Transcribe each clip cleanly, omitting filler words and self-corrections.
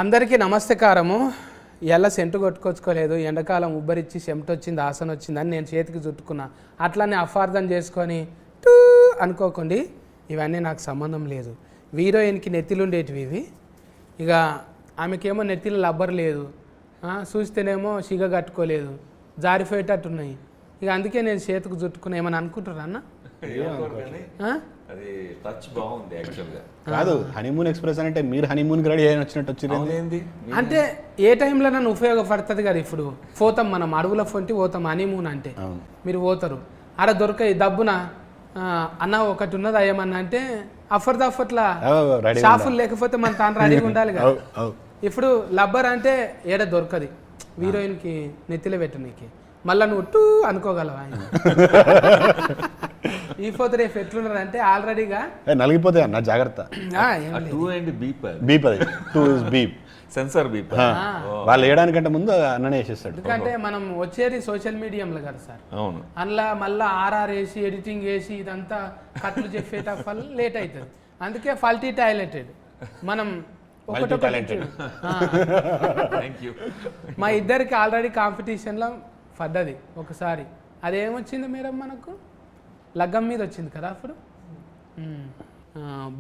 అందరికీ నమస్కారము. ఎలా సెంటు కొట్టుకొచ్చుకోలేదు, ఎండాకాలం ఉబ్బరిచ్చి చెమట వచ్చింది, ఆసన వచ్చిందని నేను చేతికి చుట్టుకున్నా. అట్లానే అపార్థం చేసుకొని టూ అనుకోకండి, ఇవన్నీ నాకు సంబంధం లేదు. హీరోయిన్కి నెత్తిలుండేటివి ఇవి. ఇక ఆమెకేమో నెత్తిలో లబ్బర్ లేదు, చూస్తేనేమో సిగ కట్టుకోలేదు, జారిపోయేటట్టున్నాయి. ఇక అందుకే నేను చేతికి చుట్టుకున్నా. ఏమని అనుకుంటారా అన్న? అది టచ్ బాగుంది యాక్చువల్గా. కాదు, హనీమూన్ ఎక్స్ప్రెస్ అంటే మీరు హనీమూన్కి రెడీ అయిన వచ్చినట్టు వచ్చింది. అంటే ఏ టైంలో నన్ను ఉపయోగపడుతుంది కదా. ఇప్పుడు పోతాం మనం, అడవుల ఫొంటి పోతాం హనీమూన్ అంటే. మీరు పోతారు, ఆడ దొరకాయి దబ్బున అన్న ఒకటి ఉన్నది అయ్యమన్నా అంటే అఫర్లా షాఫులు లేకపోతే మన తాను రెడీగా ఉండాలి కదా. ఇప్పుడు లబ్బర్ అంటే ఏడ దొరకది హీరోయిన్కి నెత్తిలో పెట్టనీకి. మళ్ళీ నువ్వు టూ అనుకోగలవా? ఈ పోతే రేపు ఎట్లున్నారంటే ఆల్రెడీగా నలిగిపోతే అన్న జాగ్రత్త. సెన్సార్ బీప్ వాళ్ళు వేయడానికంటే ముందు అన్ననే వేసేస్తాడు. ఎందుకంటే మనం వచ్చేది సోషల్ మీడియంలో కదా సార్. అవును, అందులో మళ్ళీ ఆర్ఆర్ వేసి ఎడిటింగ్ వేసి ఇదంతా కట్లు చెప్పేట వల్ల లేట్ అవుతుంది. అందుకే ఫల్టీ టాయిలెటెడ్ మనం మా ఇద్దరికి ఆల్రెడీ కాంపిటీషన్లో పడ్డది ఒకసారి. అదేమొచ్చింది మేడం మనకు? లగ్గం మీద వచ్చింది కదా అప్పుడు.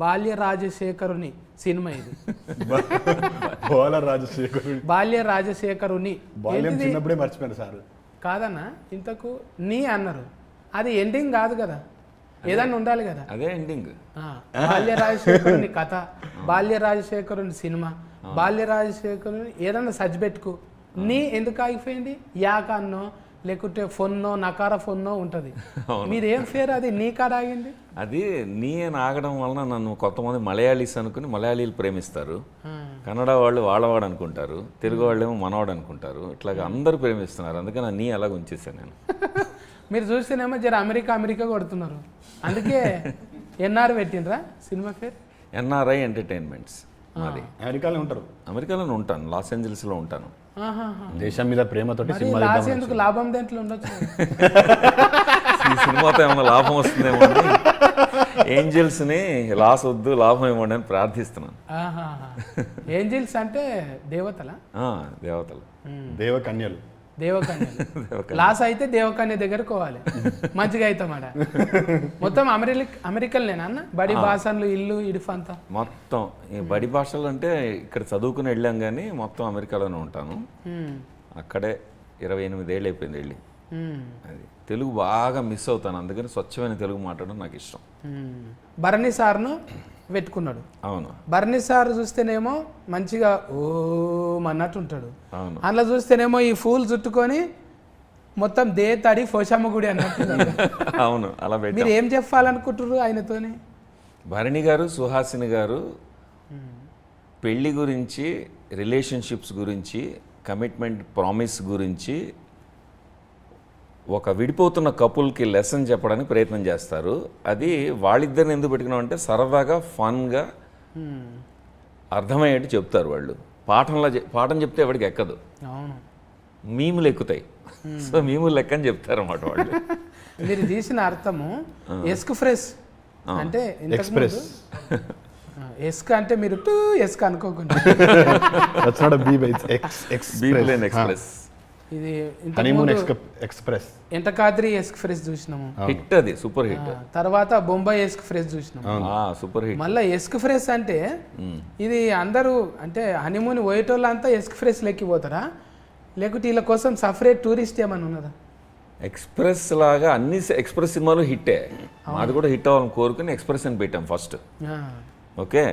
బాల్య రాజశేఖరుని సినిమా ఇది. బాల్య రాజశేఖరుని చిన్నప్పుడే మర్చిపోయారు సార్. కాదన్నా, ఇంతకు నీ అన్నారు, అది ఎండింగ్ కాదు కదా, ఏదన్నా ఉండాలి కదా. అదే ఎండింగ్. బాల్య రాజశేఖరుని కథ, బాల్య రాజశేఖరుని సినిమా, బాల్య రాజశేఖరుని ఏదన్నా సజ్ పెట్టుకు. నీ ఎందుకు ఆగిపోయింది? యాక అన్నో లేకుంటే ఫోన్నో నకార ఫోన్నో ఉంటుంది. మీరేం ఫేర్ అది నీ కాడ ఆగింది? అది నీ అని ఆగడం వలన నన్ను కొంతమంది మలయాళీస్ అనుకుని మలయాళీలు ప్రేమిస్తారు, కన్నడ వాళ్ళు వాళ్ళవాడు అనుకుంటారు, తెలుగు వాళ్ళేమో మనవాడు అనుకుంటారు. ఇట్లాగా అందరూ ప్రేమిస్తున్నారు. అందుకని నీ అలాగ ఉంచేసాను నేను. మీరు చూస్తేనేమో జర అమెరికా కొడుతున్నారు. అందుకే ఎన్ఆర్ పెట్టినరా సినిమా పేరు? NRI entertainments. మాది అమెరికాలోనే ఉంటాను, లాస్ ఏంజల్స్లో ఉంటాను. దేశం మీద ప్రేమతోటి ఎందుకు లాభం దేంట్లో ఉండొచ్చు. ఈ సినిమాతో ఏమన్నా లాభం వస్తుందేమో, ఏంజల్స్ని లాస్ వద్దు, లాభం ఇవ్వండి అని ప్రార్థిస్తున్నాను. ఏంజల్స్ అంటే దేవతలా? దేవతలు, దేవకన్యలు. లాస్ అయితే దేవకన్య దగ్గరకు పోవాలి, మంచిగా అవుతామాట. మొత్తం అమెరికన్లేనా అన్న? బడి భాషలు ఇల్లు ఇడిఫంతా మొత్తం ఈ బడి భాషలు అంటే ఇక్కడ చదువుకుని వెళ్ళాం కానీ మొత్తం అమెరికాలోనే ఉంటాను. అక్కడే 28 ఏళ్ళు అయిపోయింది వెళ్ళి. అది తెలుగు బాగా మిస్ అవుతాను, అందుకని స్వచ్ఛమైన తెలుగు మాట్లాడడం నాకు ఇష్టం. భరణి సార్ను పెట్టుకున్నాడు. అవును, భరణి సార్ చూస్తేనేమో మంచిగా ఓం అన్నట్టు ఉంటాడు. అవును, అందులో చూస్తేనేమో ఈ ఫూల్ చుట్టుకొని మొత్తం తడి పోషమ్మ గుడి అన్నట్టు. అవును, అలా మీరు ఏం చెప్పాలనుకుంటారు ఆయనతోని? భరణి గారు, సుహాసిని గారు పెళ్లి గురించి, రిలేషన్షిప్స్ గురించి, కమిట్మెంట్, ప్రామిస్ గురించి ఒక విడిపోతున్న కపుల్కి లెసన్ చెప్పడానికి ప్రయత్నం చేస్తారు. అది వాళ్ళిద్దరిని ఎందుకు పెట్టుకున్నామంటే సరదాగా, ఫన్గా, అర్థమయ్యేట్టు చెప్తారు వాళ్ళు. పాఠం చెప్తే ఎవరికి ఎక్కదు, మీములు ఎక్కుతాయి. సో మీములు లెక్క అని చెప్తారు అన్నమాట వాళ్ళు. మీరు తీసిన అర్థము ఎస్క్ ఫ్రెష్ అంటే ఎక్స్ప్రెస్. ఎస్క్ అంటే మీరు టూ ఎస్క్ అనుకోకుండా ఎక్స్ప్రెస్. ఇది ఎక్స్ప్రెస్ ఎంటకాద్రి ఎస్క్ ఫ్రెష్ చూసినాము, హిట్, అది సూపర్ హిట్. తర్వాత బొంబాయి ఎస్క్ ఫ్రెష్ చూసినాము, సూపర్ హిట్. మళ్ళీ ఎస్క్ ఫ్రెష్ అంటే ఇది అందరూ అంటే హనీమూన్ పోయేటోళ్ళంతా ఎస్క్ ఫ్రెష్ లెక్కిపోతారా, లేకుంటే వీళ్ళ కోసం సపరేట్ టూరిస్ట్ ఏమన్నా ఉన్నదా? ఎక్స్ప్రెస్ లాగా అన్ని ఎక్స్ప్రెస్ సినిమాలు హిట్టే, మాది కూడా హిట్ అవ్వాలని కోరుకుని ఎక్స్ప్రెస్ అని పెట్టాం ఫస్ట్. ఓకే,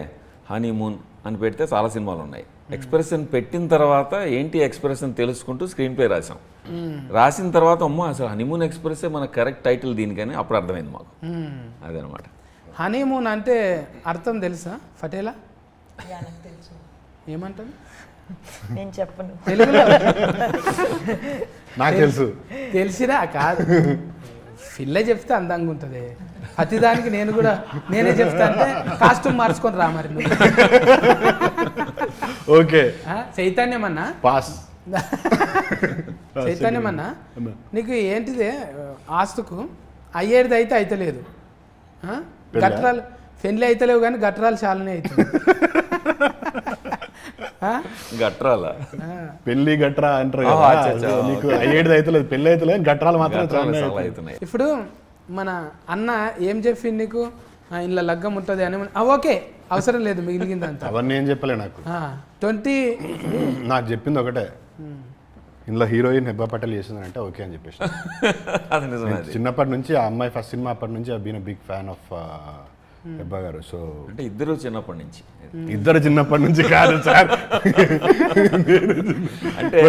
హనీమూన్ అని పెడితే చాలా సినిమాలు ఉన్నాయి. ఎక్స్ప్రెషన్ పెట్టిన తర్వాత ఏంటి ఎక్స్ప్రెషన్ తెలుసుకుంటూ స్క్రీన్ ప్లే రాసాం. రాసిన తర్వాత అమ్మో అసలు హనీమూన్ ఎక్స్ప్రెస్ మన కరెక్ట్ టైటిల్ దీనికని అప్పుడు అర్థమైంది మాకు. అదనమాట. హనీమూన్ అంటే అర్థం తెలుసా పటేలా? ఏమంటారు? నేను చెప్పను, తెలుగులో నాకు తెలుసు. తెలిసిరా కాదు, పిల్ల చెప్తే అందంగా ఉంటుంది. ప్రతిదానికి నేనే చెప్తా అంటే కాస్ట్యూమ్ మార్చుకొని రా మరి. Okay, చైతన్యమన్నా pass. చైతన్యమన్నా నీకు ఏంటిదే ఆస్తుకు అయ్యేది అయితే అయితలేదు, గట్రాలు పెళ్ళి అయితలేవు కానీ గట్రాలు చాలానే అవుతుంది. గట్రాల పెళ్లి గట్రా అంటారు ఆ, కదా, అచ్చా, అచ్చా, సో నీకు అయ్యేది అయితే లేదు, పెళ్లి అయితే లేదు, గట్రాలు మాత్రం గట్రాలు చాలా చాలా అవుతున్నాయి. ఇప్పుడు మన అన్న ఏం చెప్పింది నీకు ఇంట్లో లగ్గం ఉంటుంది అని ఓకే అవసరం లేదు మిగిలిందంతా అవన్నీ ఏం చెప్పలే నాకు. 20 నాకు చెప్పింది ఒకటే, ఇందులో హీరోయిన్ హెబ్బా పటేల్ చేసిందని అంటే ఓకే అని చెప్పేసి. అది నిజమే అది. చిన్నప్పటి నుంచి ఆ అమ్మాయి ఫస్ట్ సినిమా అప్పటి నుంచి been big fan of Hebah గారు. సో అంటే ఇద్దరు చిన్నప్పటి నుంచి ఇద్దరు చిన్నప్పటి నుంచి కాదు సార్, అంటే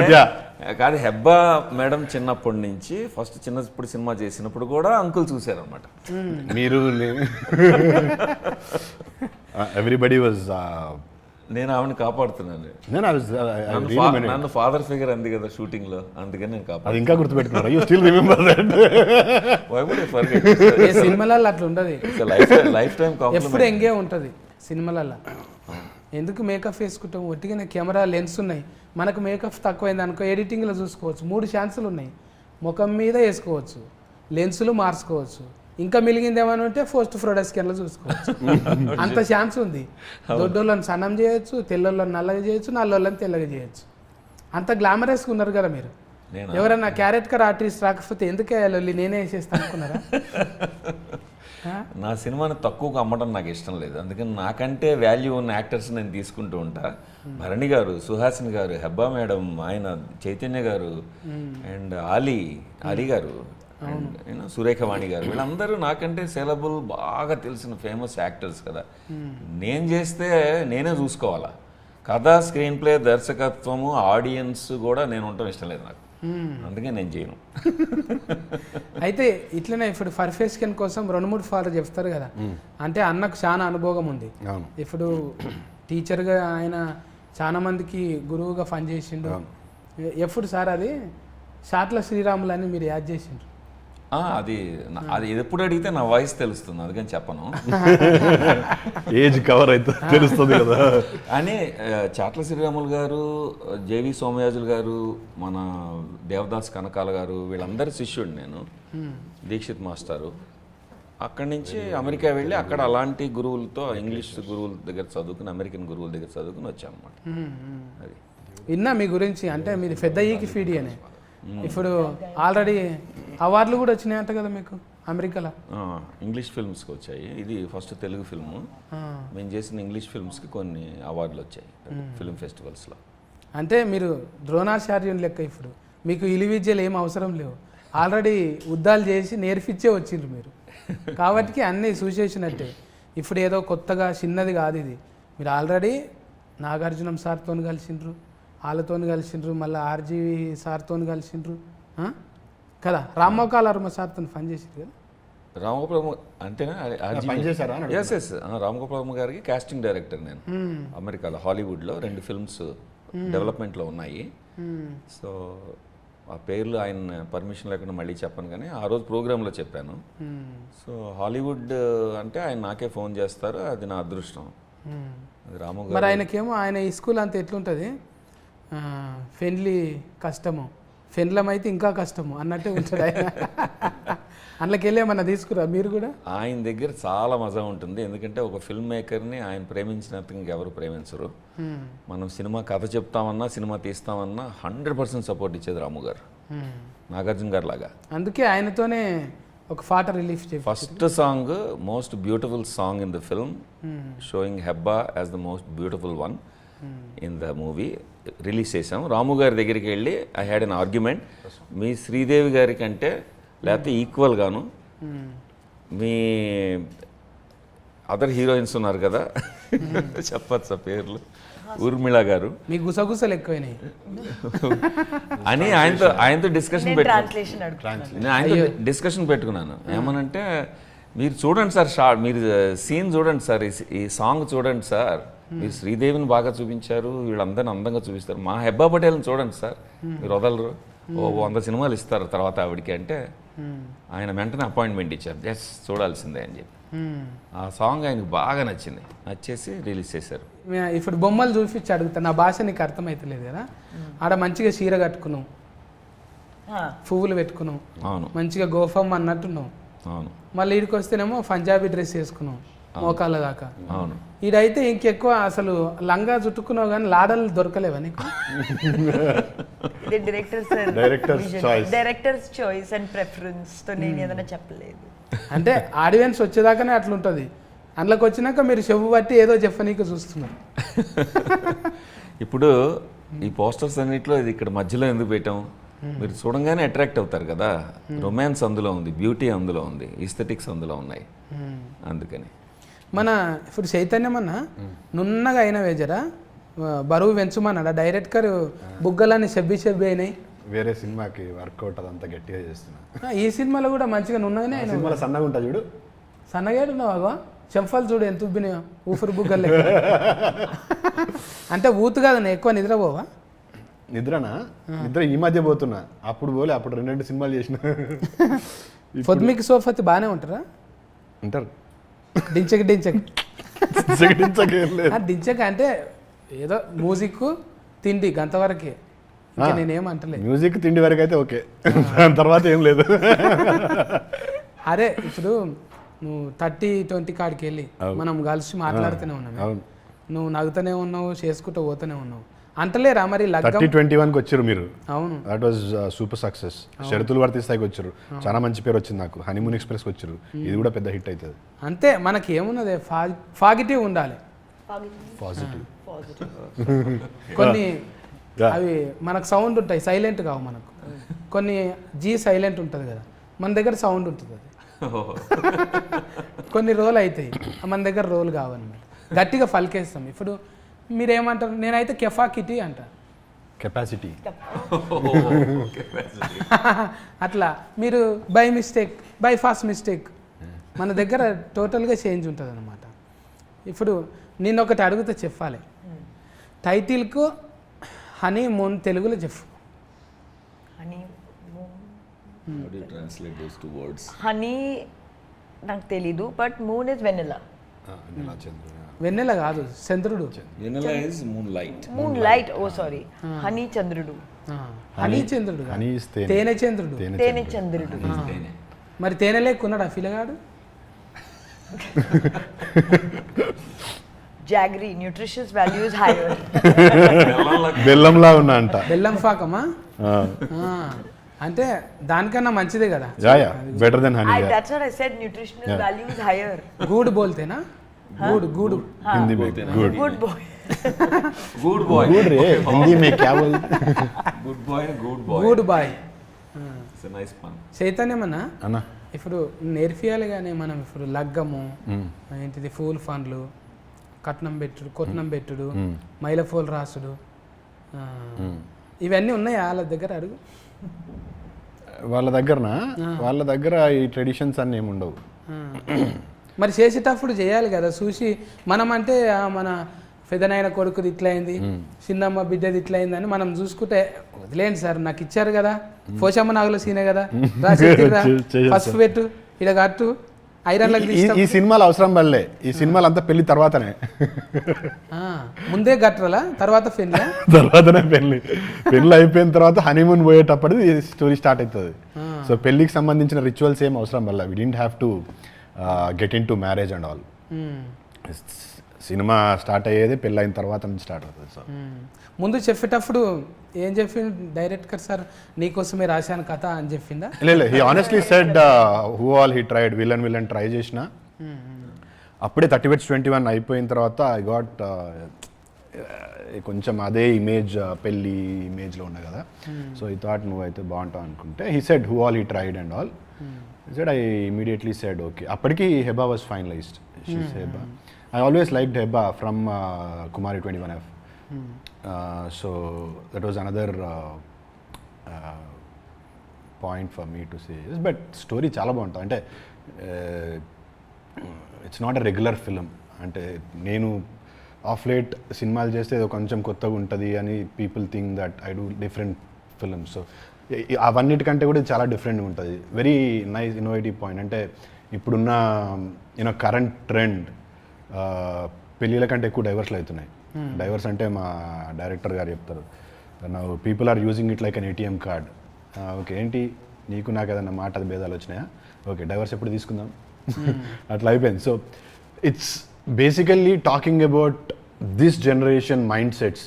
కాదు హెబ్బా మేడం చిన్నప్పటి నుంచి ఫస్ట్ చిన్నప్పుడు సినిమా చేసినప్పుడు కూడా అంకుల్ చూశారనమాట. మీరు ఎవ్రీబడి వాజ్ నేను ఆవిడని కాపాడుతున్నాను. నన్ను ఫాదర్ ఫిగర్ అంది కదా షూటింగ్ లో, అందుకని నేను అది కాపాడు. ఇంకా గుర్తుపెట్టుకున్నారు. You still remember that. ఏ సినిమాలలో అట్లా ఉండదు, లైఫ్ టైం ఎప్పుడు ఎంగే ఉంటుంది సినిమాలలో. ఎందుకు మేకప్ వేసుకుంటాం, ఒట్టిగానే కెమెరా లెన్స్ ఉన్నాయి, మనకు మేకప్ తక్కువైంది అనుకో ఎడిటింగ్లో చూసుకోవచ్చు, 3 ఛాన్సులు ఉన్నాయి, ముఖం మీద వేసుకోవచ్చు, లెన్సులు మార్చుకోవచ్చు, ఇంకా మిలిగింది ఏమైనా ఉంటే పోస్ట్ ప్రొడక్ట్స్లో చూసుకోవచ్చు. అంత ఛాన్స్ ఉంది. దొడ్డోళ్ళని సన్నం చేయొచ్చు, తెల్లోళ్ళని నల్లగా చేయొచ్చు, నల్లోళ్ళని తెల్లగా చేయొచ్చు. అంత గ్లామరస్గా ఉన్నారు కదా మీరు. ఎవరన్నా క్యారెక్టర్ ఆర్టిస్ట్ రాకపోతే ఎందుకు వేయాలి, నేనే వేసేస్తాను అనుకున్నారా? నా సినిమాని తక్కువగా అమ్మడం నాకు ఇష్టం లేదు, అందుకని నాకంటే వాల్యూ ఉన్న యాక్టర్స్ నేను తీసుకుంటూ ఉంటా. భరణి గారు, సుహాసిని గారు, హెబ్బా మేడం, ఆయన చైతన్య గారు, అండ్ అలీ గారు, అండ్ సురేఖవాణి గారు, వీళ్ళందరూ నాకంటే సెలబుల్ బాగా తెలిసిన ఫేమస్ యాక్టర్స్ కదా. నేను చేస్తే నేనే చూసుకోవాలా, కథ, స్క్రీన్ ప్లే, దర్శకత్వము, ఆడియన్స్ కూడా నేను ఉండటం ఇష్టం లేదు నాకు, అందుకే నేను చేయను. అయితే ఇట్లనే ఇప్పుడు పర్ఫెక్షన్ కోసం 2-3 ఫార్లు చెప్తారు కదా, అంటే అన్నకు చాలా అనుభవం ఉంది. ఇప్పుడు టీచర్గా ఆయన చాలా మందికి గురువుగా పనిచేసిండు. ఎప్పుడు సార్ అది షాట్ల శ్రీరాములు అని మీరు యాడ్ చేసిండ్రు? అది ఎప్పుడు అడిగితే నా వాయిస్ తెలుస్తుంది, అందుకని చెప్పను. ఏజ్ కవర్ అయితే తెలుస్తుంది కదా అని చాట్ల శ్రీరాములు గారు, జేవి సోమయాజులు గారు, మన దేవదాస్ కనకాల గారు, వీళ్ళందరి శిష్యుడు నేను, దీక్షిత్ మాస్టారు. అక్కడి నుంచి అమెరికా వెళ్ళి అక్కడ అలాంటి గురువులతో, ఇంగ్లీష్ గురువుల దగ్గర చదువుకుని, అమెరికన్ గురువుల దగ్గర చదువుకుని వచ్చాను అనమాట. అది విన్నా మీ గురించి, అంటే మీరు పెద్ద ఈకి ఫీడి అని. ఇప్పుడు ఆల్రెడీ అవార్డులు కూడా వచ్చినాయంట కదా మీకు అమెరికాలో? ఇంగ్లీష్ ఫిల్మ్స్కి వచ్చాయి. ఇది ఫస్ట్ తెలుగు ఫిల్ము. మేము చేసిన ఇంగ్లీష్ ఫిల్మ్స్కి కొన్ని అవార్డులు వచ్చాయి ఫిల్మ్ ఫెస్టివల్స్లో. అంటే మీరు ద్రోణాచార్యుని లెక్క, ఇప్పుడు మీకు ఇలి విద్యలు ఏం అవసరం లేవు, ఆల్రెడీ యుద్ధాలు చేసి నేర్పించే వచ్చిండ్రు మీరు, కాబట్టి అన్నీ చూసేసినట్టే. ఇప్పుడు ఏదో కొత్తగా చిన్నది కాదు ఇది, మీరు ఆల్రెడీ నాగార్జునం సార్తో కలిసిండ్రు, వాళ్ళతో కలిసిండ్రు, మళ్ళీ ఆర్జీవి సార్తో కలిసిండ్రు కదా, రామ్మోకాల వర్మ సార్తో పనిచేసారు కదా. రామగోపాల్ అంతేనా? పనిచేశారా? ఎస్ రామగోపాల్ గారికి కాస్టింగ్ డైరెక్టర్ నేను అమెరికాలో, హాలీవుడ్లో 2 ఫిల్మ్స్ డెవలప్మెంట్లో ఉన్నాయి. సో ఆ పేర్లు ఆయన పర్మిషన్ లేకుండా మళ్ళీ చెప్పను, కానీ ఆ రోజు ప్రోగ్రాంలో చెప్పాను. సో హాలీవుడ్ అంటే ఆయన నాకే ఫోన్ చేస్తారు, అది నా అదృష్టం. అది రాము గారు. మరి ఆయనకేమో ఆయన ఈ స్కూల్ అంతా ఎట్లుంటుంది, ఫెన్లీ కష్టము, ఫెన్లం అయితే ఇంకా కష్టము అన్నట్టే ఉంటుంది ఆయన. అందులోకి వెళ్ళి ఏమన్నా తీసుకురా మీరు కూడా? ఆయన దగ్గర చాలా మజా ఉంటుంది, ఎందుకంటే ఒక ఫిల్మ్ మేకర్ని ఆయన ప్రేమించినంత ఇంకెవరు ప్రేమించరు. మనం సినిమా కథ చెప్తామన్నా, సినిమా తీస్తామన్నా 100% సపోర్ట్ ఇచ్చేది రాము గారు, నాగార్జున గారు లాగా. అందుకే ఆయనతోనే ఒక పాట రిలీఫ్ చేసి first song, most beautiful song in the film, showing Hebah as the most beautiful one in the movie, release చేసాం. రాము గారి దగ్గరికి వెళ్ళి ఐ హ్యాడ్ అన్ ఆర్గ్యుమెంట్, మీ శ్రీదేవి గారి కంటే లేకపోతే ఈక్వల్గాను మీ అదర్ హీరోయిన్స్ ఉన్నారు కదా, చెప్పచ్చా పేర్లు, ఊర్మిళ గారు, మీ గుసగుసలు ఎక్కువైనాయి అని ఆయనతో డిస్కషన్ పెట్టుకున్నాను. ఏమనంటే, మీరు చూడండి సార్, మీరు సీన్ చూడండి సార్, ఈ సాంగ్ చూడండి సార్, మీరు శ్రీదేవిని బాగా చూపించారు, వీళ్ళందరినీ అందంగా చూపిస్తారు, మా హెబ్బా పటేల్ని చూడండి సార్, మీరు వదలరు, 100 సినిమాలు ఇస్తారు తర్వాత ఆవిడికి అంటే, ఆయన వెంటనే అపాయింట్మెంట్ ఇచ్చారు, జస్ట్ చూడాల్సిందే అని చెప్పి. ఆ సాంగ్ ఆయనకు బాగా నచ్చేసి రిలీజ్ చేశారు. ఇప్పుడు బొమ్మలు చూపించి అడుగుతా, నా భాష నీకు అర్థమవుతలేదు కదా, ఆడ మంచిగా చీర కట్టుకున్నావు, పువ్వులు పెట్టుకున్నావు, అవును, మంచిగా గోఫమ్ అన్నట్టున్నావు, అవును, మళ్ళీ ఇడికి వస్తేనేమో పంజాబీ డ్రెస్ వేసుకున్నావు, మోకాళ్ళ దాకా. అవును. ఈడైతే ఇంకెక్కువ అసలు లంగా చుట్టుకున్నావు కానీ లాడలు దొరకలేవా నీకు? డైరెక్టర్స్ చాయిస్ అండ్ ప్రెఫరెన్స్ తో నేను ఏదైనా చెప్పలేదు. అంటే ఆడియన్స్ వచ్చేదాకానే అట్లుంటుంది, అందులోకి వచ్చినాక మీరు చెవు బట్టి ఏదో చెప్పనీకి చూస్తున్నారు. ఇప్పుడు ఈ పోస్టర్స్ అన్నిట్లో ఇది ఇక్కడ మధ్యలో ఎందుకు పెట్టాం, మీరు చూడంగానే అట్రాక్ట్ అవుతారు కదా. రొమాన్స్ అందులో ఉంది, బ్యూటీ అందులో ఉంది, ఈస్థెటిక్స్ అందులో ఉన్నాయి, అందుకని. మన ఇప్పుడు చైతన్యం అన్న నున్నగా అయిన వేజరా బరువు పెంచుమన్నాడా డైరెక్టర్? బుగ్గలని చెబ్బి అయినాయి. వేరే సినిమాకి వర్కౌట్ అదంతా గట్టిగా చేస్తున్నా. ఈ సినిమాలో కూడా మంచిగా నున్నగానే అయినా. సినిమాలో సన్నగా ఉంటా చూడు, సన్నగాడున్నావా? చెంఫాలు చూడు ఎంత ఉబ్బినాయో, ఊపిరి బుగ్గలు. అంటే ఊతు కాదన్న, ఎక్కువ నిద్రపోవా? నిద్ర ఈ మధ్య పోతున్నా, అప్పుడు పోలే, అప్పుడు 2 సినిమాలు చేసిన. పొద్దుమికి సోఫతి బాగానే ఉంటారా? ఉంటారు. డించక్ అంటే ఏదో మ్యూజిక్ తిండి గంతవరకే, నేనేమంటలే. మ్యూజిక్ తిండి వరకు అయితే ఓకే, దాని తర్వాత ఏం లేదు. అరే ఇప్పుడు నువ్వు 30-20 కాడికి వెళ్ళి మనం కలిసి మాట్లాడుతూనే ఉన్నావు, నువ్వు నవ్వుతూనే ఉన్నావు, చేసుకుంటూ పోతూనే ఉన్నావు, అంటలేరా మరి? 30-21కి వచ్చారు మీరు. అవును, దట్ వాజ్ సూపర్ సక్సెస్. షరతులు వర్తిస్తాయికి వచ్చారు, చాలా మంచి పేరు వచ్చింది నాకు. హనీమూన్ ఎక్స్ప్రెస్కి వచ్చారు, ఇది కూడా పెద్ద హిట్ అవుతుంది. అంతే, మనకి ఏమున్నది, పాజిటివ్ ఉండాలి. పాజిటివ్. కొన్ని అవి మనకు సౌండ్ ఉంటాయి, సైలెంట్ కావు మనకు. కొన్ని సైలెంట్ ఉంటుంది కదా, మన దగ్గర సౌండ్ ఉంటుంది, అది కొన్ని రోల్ అవుతాయి, మన దగ్గర రోల్ కావన్నమాట, గట్టిగా పలికేస్తాం. ఇప్పుడు మీరేమంటారు? నేనైతే కెఫాకిటీ అంట, కెపాసిటీ. అట్లా మీరు బై ఫాస్ట్ మిస్టేక్, మన దగ్గర టోటల్గా చేంజ్ ఉంటుంది అనమాట. ఇప్పుడు నేను ఒకటి అడుగుతా, చెప్పాలి. టైటిల్కు హనీమూన్ తెలుగులో చెప్పు. హనీ నాకు తెలీదు, బట్ మూన్ ఇస్ వెన్నెలా. వెన్నెల కాదు, చంద్రుడు. Moon light, oh sorry, honey చంద్రుడు. హనీ చంద్రుడు, తేనె చంద్రుడు. తేనె చంద్రుడు. మరి తేనె లేకున్నాడు ఆ ఫిలగాడు? Jaggery, nutritious values higher. బెల్లంలా ఉన్నా అంట. బెల్లం పాకమా? అంటే దానికన్నా మంచిదే కదా. Better than honey. That's what I said, nutritional values higher. Good బోల్తేనా? గుడ్ हिंदी में good good boy good boy good रे हिंदी में क्या बोल good boy. It's a nice పన్. చైతన్యం అన్న ఇప్పుడు నేర్పియాలి కానీ మనం ఇప్పుడు లగ్గము ఏంటిది, ఫూల్ ఫండ్లు, కట్నం పెట్టుడు, మైలఫోల్ రాసుడు, ఇవన్నీ ఉన్నాయా వాళ్ళ దగ్గర? అడుగు. వాళ్ళ దగ్గర ఈ ట్రెడిషన్స్ అన్నీ ఏమి ఉండవు. మరి చేసేటప్పుడు చేయాలి కదా, చూసి మనం అంటే మన పెదనాయన కొడుకుది ఇట్లయింది, చిన్నమ్మ బిడ్డది ఇట్లయింది అని మనం చూసుకుంటే వదిలేండి సార్, నాకు ఇచ్చారు కదా, పోచమ్మ నాగుల సీనే కదా, పసుపు పెట్టు, ఇలా కట్టు, ఐరన్లకు ఈ సినిమాలు అవసరం పడలే. ఈ సినిమాలు అంతా పెళ్లి తర్వాతనే, ముందే గట్రలా తర్వాతనే పెళ్లి అయిపోయిన తర్వాత హనీమూన్ పోయేటప్పుడు స్టోరీ స్టార్ట్ అవుతుంది. సో పెళ్లికి సంబంధించిన రిచువల్స్ ఏం అవసరం పడలే. We didn't have to get into marriage and all. Cinema start అయ్యేది పెళ్ళి అయిన తర్వాత నుంచి స్టార్ట్ అవుతుంది. సో ముందు చెప్పేటప్పుడు ఏం చెప్పిండు డైరెక్టర్ సార్, నీకోసమే రాశాను కథ అని చెప్పిందా? లేదు, he honestly said who all he tried, villain try చేసిన అప్పుడే 30-21 అయిపోయిన తర్వాత ఐ గాట్ కొంచెం అదే ఇమేజ్, పెళ్ళి ఇమేజ్లో ఉన్నా కదా. సో ఈ థాట్ నువ్వు అయితే బాగుంటావు అనుకుంటే, he said who all he tried and all. said I immediately said okay. Appadiki Heba was finalized. She's Heba. I always liked Heba from Kumari 21F. So that was another point for me to say. But story chala bagunta ante it's not a regular film. Ante nenu off late సినిమాలు చేస్తే ఏదో కొంచెం కొత్తగా ఉంటుంది అని people think that I do different films. So అవన్నిటికంటే కూడా చాలా డిఫరెంట్గా ఉంటుంది. Very nice innovative point. అంటే ఇప్పుడున్న కరెంట్ ట్రెండ్ పెళ్ళిళ్ళ కంటే ఎక్కువ డైవర్స్లు అవుతున్నాయి. డైవర్స్ అంటే మా డైరెక్టర్ గారు చెప్తారు, people are using it like an ATM card. Okay, ఏంటి నీకు నాకు ఏదన్నా మాట భేదాలు వచ్చినాయా, ఓకే డైవర్స్ ఎప్పుడు తీసుకుందాం, అట్లా అయిపోయింది. So it's basically talking about this generation mind sets.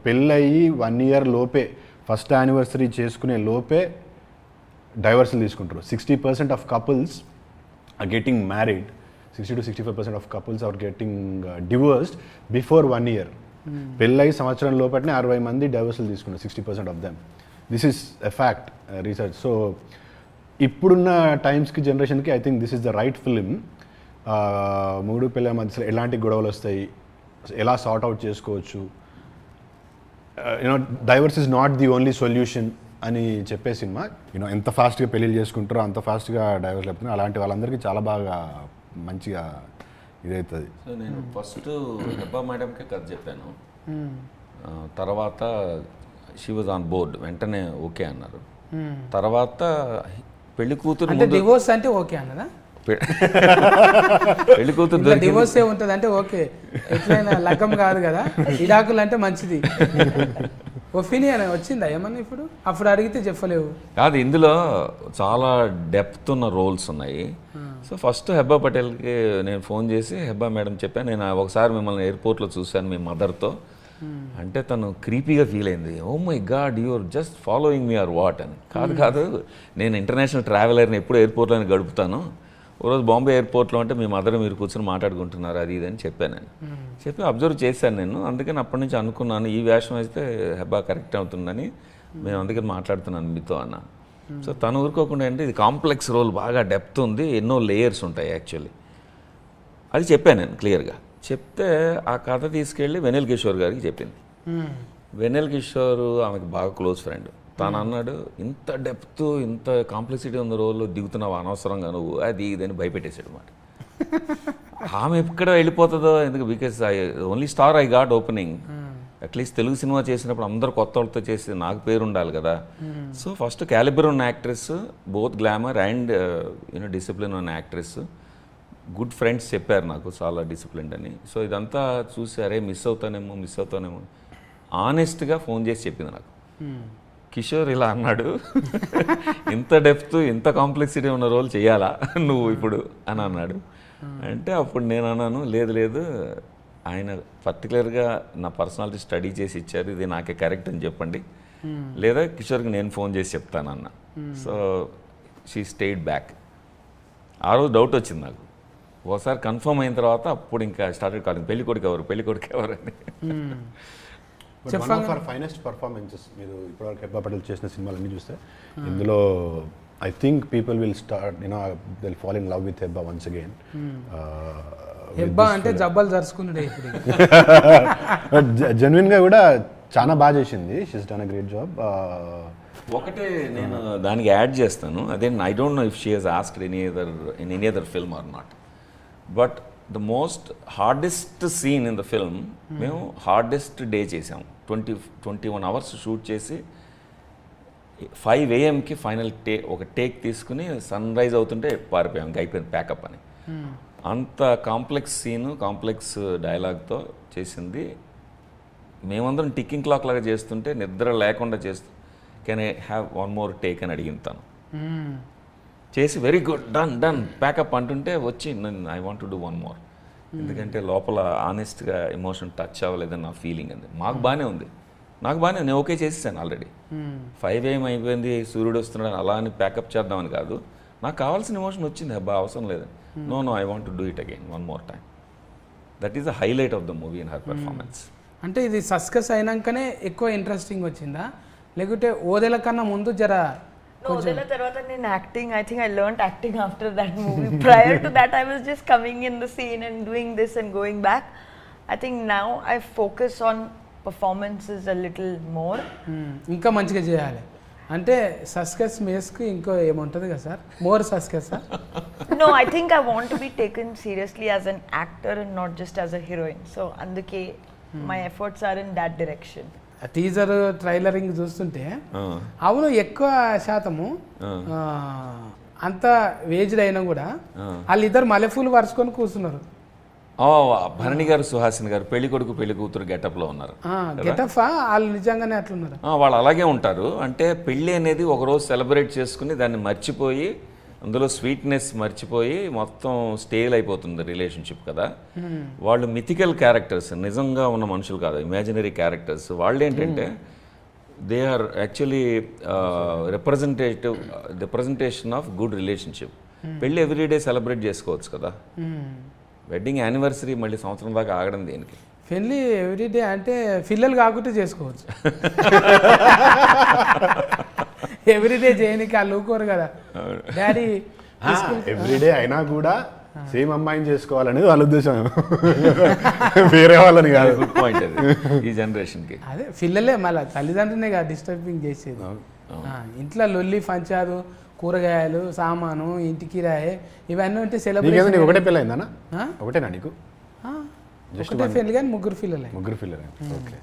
పెళ్ళయి 1 year లోపే ఫస్ట్ యానివర్సరీ చేసుకునే లోపే డైవర్సల్ తీసుకుంటారు. 60% of couples are getting married, 60 to 65% of couples are getting divorced before 1 year. పెళ్ళయి సంవత్సరం లోపలనే 60 మంది డైవర్సల్ తీసుకున్నారు, 60% of them. This is a fact, research. So ఇప్పుడున్న టైమ్స్కి జనరేషన్కి I think this is the right film. మూడు పిల్లల మధ్యలో ఎలాంటి గొడవలు వస్తాయి, ఎలా సార్ట్ అవుట్ చేసుకోవచ్చు, you know divorce is not the only solution అని చెప్పే సినిమా. యూనో ఎంత ఫాస్ట్గా పెళ్ళిళ్ళు చేసుకుంటారో అంత ఫాస్ట్గా డైవర్స్ లేకపోతే అలాంటి వాళ్ళందరికీ చాలా బాగా మంచిగా ఇదవుతుంది. సో నేను ఫస్ట్ హెబ్బా మేడంకే కథ చెప్పాను, తర్వాత షీ వాజ్ ఆన్ బోర్డ్, వెంటనే ఓకే అన్నారు. తర్వాత పెళ్లి కూతురు అంటే డివోర్స్ అంటే ఓకే అన్నదా? పెళ్లి కూతురు డివోర్స్ ఏ ఉంటుంది అంటే ఓకే, ఎట్లయినా లగ్గం కాదు కదా, ఇడాకులు అంటే మంచిది. ఒపీనియన్ వచ్చిందా ఏమన్నా ఇప్పుడు? అప్పుడు అడిగితే చెప్పలేవు కాదు, ఇందులో చాలా డెప్త్ ఉన్న రోల్స్ ఉన్నాయి. సో ఫస్ట్ హెబ్బా పటేల్కి నేను ఫోన్ చేసి హెబ్బా మేడం చెప్పాను, నేను ఒకసారి మిమ్మల్ని ఎయిర్పోర్ట్లో చూశాను మీ మదర్తో అంటే తను క్రీపీగా ఫీల్ అయింది. Oh my God you're just following me or what అని. కాదు నేను ఇంటర్నేషనల్ ట్రావెలర్ని ఎప్పుడు ఎయిర్పోర్ట్లోనే గడుపుతాను, ఓ రోజు బాంబే ఎయిర్పోర్ట్లో అంటే మీ మదర్ మీరు కూర్చొని మాట్లాడుకుంటున్నారు అది ఇది అని చెప్పాను. నేను చెప్పి అబ్జర్వ్ చేశాను నేను, అందుకని అప్పటి నుంచి అనుకున్నాను ఈ వేషం అయితే హెబ్బా కరెక్ట్ అవుతుందని, మేము అందుకని మాట్లాడుతున్నాను మీతో అన్న. సో తను ఊరుకోకుండా అంటే ఇది కాంప్లెక్స్ రోల్, బాగా డెప్త్ ఉంది, ఎన్నో లేయర్స్ ఉంటాయి యాక్చువల్లీ, అది చెప్పాను నేను క్లియర్గా. చెప్తే ఆ కథ తీసుకెళ్ళి వెన్నెల కిషోర్ గారికి చెప్పింది. వెన్నెల కిషోర్ ఆమెకి బాగా క్లోజ్ ఫ్రెండ్. తను అన్నాడు, ఇంత డెప్త్ ఇంత కాంప్లెక్సిటీ ఉన్న రోల్లో దిగుతున్నావు అనవసరంగా నువ్వు, అది ఇదని భయపెట్టేసాడు అన్నమాట. ఆమె ఎక్కడ వెళ్ళిపోతుందో ఎందుకు, because only star I got opening. At least Telugu cinema చేసినప్పుడు అందరు కొత్త వాళ్ళతో చేసి నాకు పేరు ఉండాలి కదా. సో ఫస్ట్ క్యాలిబర్ ఉన్న actress, both glamour and you know discipline ఉన్న యాక్ట్రెస్. గుడ్ ఫ్రెండ్స్ చెప్పారు నాకు చాలా డిసిప్లిన్ అని. సో ఇదంతా చూసి అరే మిస్ అవుతానేమో ఆనెస్ట్గా ఫోన్ చేసి చెప్పింది నాకు. కిషోర్ ఇలా అన్నాడు, ఇంత డెప్త్ ఇంత కాంప్లెక్సిటీ ఉన్న రోల్ చేయాలా నువ్వు ఇప్పుడు అని అన్నాడు. అంటే అప్పుడు నేను అన్నాను, లేదు ఆయన పర్టికులర్గా నా పర్సనాలిటీ స్టడీ చేసి ఇచ్చారు, ఇది నాకే కరెక్ట్ అని చెప్పండి, లేదా కిషోర్కి నేను ఫోన్ చేసి చెప్తానన్న. So she stayed back. ఆ రోజు డౌట్ వచ్చింది నాకు. ఒకసారి కన్ఫర్మ్ అయిన తర్వాత అప్పుడు ఇంకా స్టార్టెడ్ కాలింగ్, పెళ్లి కొడుకు ఎవరు అని. One of our finest performances మీరు ఇప్పటివరకు హెబ్బా పటేల్ చేసిన సినిమాలన్నీ చూస్తే ఇందులో I think people will start you know they will fall in love with Hebah once again. Hebah అంటే జబ్బలు జరుచుకున్నాడు ఇప్పుడు. జెన్యున్గా కూడా చాలా బాగా చేసింది, she's done a great job. ఒకటే నేను దానికి యాడ్ చేస్తాను, అదే I don't know if she has asked in any other film or not, but the most hardest scene in the film మేము హార్డెస్ట్ డే చేసాము. 21 hours షూట్ చేసి 5 AM final ఒక take తీసుకుని సన్ రైజ్ అవుతుంటే పారిపోయాం, ఇంకా అయిపోయింది ప్యాకప్ అని. అంత కాంప్లెక్స్ సీను, కాంప్లెక్స్ డైలాగ్తో చేసింది. మేమందరం టిక్కింగ్ క్లాక్ లాగా చేస్తుంటే నిద్ర లేకుండా చేస్తూ can I have one more take అని అడిగింది తను. చేసి వెరీ గుడ్ డన్ ప్యాకప్ అంటుంటే వచ్చి I want to do one more, ఎందుకంటే లోపల ఆనెస్ట్గా ఎమోషన్ టచ్ అవ్వలేదని నా ఫీలింగ్ అంది. మాకు బాగానే ఉంది, నాకు బాగానే, నేను ఓకే చేసేసాను ఆల్రెడీ. 5 AM అయిపోయింది, సూర్యుడు వస్తున్నాడు అలా అని ప్యాకప్ చేద్దామని కాదు, నాకు కావాల్సిన ఎమోషన్ వచ్చింది, అబ్బా అవసరం లేదని. No I want to do it again one more time. That is the highlight of the movie in her performance. అంటే ఇది సస్కస్ అయినాకనే ఎక్కువ ఇంట్రెస్టింగ్ వచ్చిందా, లేకుంటే ఓదెల కన్నా ముందు జర? ఓదెల తర్వాత నేను acting, I think I learned acting after that movie. Prior to that I was just coming in the scene and doing this and going back. I think now I focus on performances a little more. ఇంకా మంచిగా చేయాలి అంటే సస్కస్ మేస్కి ఇంకో ఏముంటుంది కదా sir, more success? No, I think I want to be taken seriously as an actor and not just as a heroine. So అందుకే my efforts are in that direction. Teaser ట్రైలరింగ్ చూస్తుంటే అవును ఎక్కువ శాతము అంత వేజ్డ్ అయినా కూడా వాళ్ళిద్దరు మల్లెపూలు వరుసుకొని కూర్చున్నారు. భరణి గారు, సుహాసిని గారు పెళ్లి కొడుకు పెళ్లి కూతురు గెటప్లో ఉన్నారు. గెటప్ వాళ్ళు నిజంగానే అట్లున్నారు. వాళ్ళు అలాగే ఉంటారు. అంటే పెళ్ళి అనేది ఒకరోజు సెలబ్రేట్ చేసుకుని దాన్ని మర్చిపోయి అందులో స్వీట్నెస్ మర్చిపోయి మొత్తం స్టేల్ అయిపోతుంది రిలేషన్షిప్ కదా. వాళ్ళు మిథికల్ క్యారెక్టర్స్, నిజంగా ఉన్న మనుషులు కాదు, ఇమాజినరీ క్యారెక్టర్స్. వాళ్ళు ఏంటంటే they are actually representation of good relationship. పెళ్ళి ఎవ్రీడే సెలబ్రేట్ చేసుకోవచ్చు కదా. వెడ్డింగ్ యానివర్సరీ మళ్ళీ సంవత్సరం దాకా ఆగడం దేనికి? పెళ్ళి ఎవ్రీడే అంటే పిల్లలు కాకుంటే చేసుకోవచ్చు. ఎవ్రీడే చేయనికి వాళ్ళు ఊరుకోరు కదా డాడీ. ఎవ్రీడే అయినా కూడా సేమ్ అమ్మాయిని చేసుకోవాలనేది వాళ్ళ ఉద్దేశం, వేరే వాళ్ళని కాదు. గుడ్ పాయింట్ అది ఈ జనరేషన్కి. అదే పిల్లలే మళ్ళీ తల్లిదండ్రులనే కదా డిస్టర్బింగ్ చేసేది. ఇంట్లో లొల్లి పంచాదు, కూరగాయలు, సామాను, ఇంటి కిరాయి ఇవన్నీ ఉంటే సెలబ్రేషన్. నీకు ఒకటే పెళ్ళి అయిందన్నా? ఒకటేనా నీకు? ఒకటే పెళ్ళి కానీ ముగ్గురు పిల్లలే. ముగ్గురు పిల్లలే. ఓకే.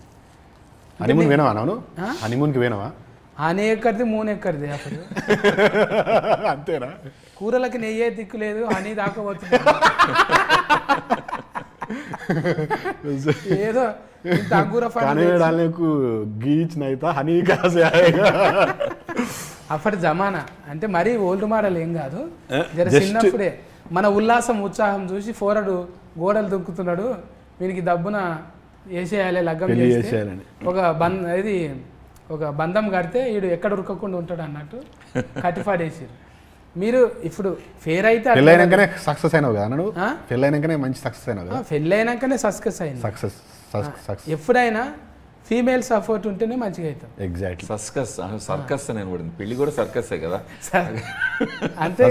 హనీమూన్ పోయినావా? అవును, హనీమూన్కి పోయినావా? ఆనే ఎక్కడిది మూన్ ఎక్కడిది అప్పుడు. అంతేనా? కూరలకి నెయ్యే దిక్కు లేదు, హనీ దాకపోతుంది. ఏదో గీచ్ నైతా హనీ కాసే. అప్పటి జమానా అంటే మరీ ఓల్డ్ మోడల్ ఏం కాదు, జర చిన్నప్పుడే మన ఉల్లాసం ఉత్సాహం చూసి ఫోరడు గోడలు దుక్కుతున్నాడు, వీనికి దబ్బున వేసేయాలి లగ్గం చేసేయాలని ఒక బంధం కడితే వీడు ఎక్కడ ఉరకకుండా ఉంటాడు అన్నట్టు కట్టిపాడేసారు. మీరు ఇప్పుడు ఫేర్ అయితే పెళ్ళైనాకనే సక్సెస్ అయినావు కదా నువ్వు? పెళ్ళైనాకనే మంచి సక్సెస్ అయినావు కదా? పెళ్ళైనాకనే సక్సెస్ అయింది. సక్సెస్ ఎప్పుడైనా ఫీమేల్ సపోర్ట్ ఉంటేనే మంచిగా అవుతాం. ఎగ్జాక్ట్లీ. సర్కస్ అని పడింది, పెళ్లి కూడా సర్కస్సే కదా. అంతే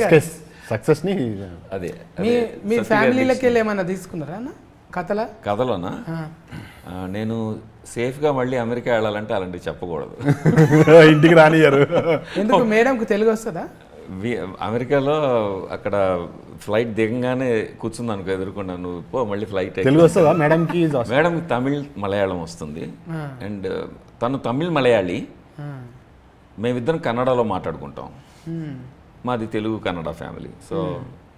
సక్సెస్ ని. అదే మీ ఫ్యామిలీలోకి వెళ్ళి ఏమన్నా తీసుకున్నారా అన్న కథలోనా? నేను సేఫ్గా మళ్ళీ అమెరికా వెళ్ళాలంటే అలాంటివి చెప్పకూడదు, ఇంటికి రానియరు. ఎందుకు? మేడంకు తెలుగు వస్తుందా? అమెరికాలో అక్కడ ఫ్లైట్ దిగంగానే కూర్చుంది అనుకో ఎదుర్కొన్నా, నువ్వు పో మళ్ళీ ఫ్లైట్. తెలుగు వస్తుందా మేడంకి? మేడం తమిళ్ మలయాళం వస్తుంది, అండ్ తను తమిళ్ మలయాళీ, మేమిద్దరం కన్నడలో మాట్లాడుకుంటాం. మాది Telugu Kannada family. So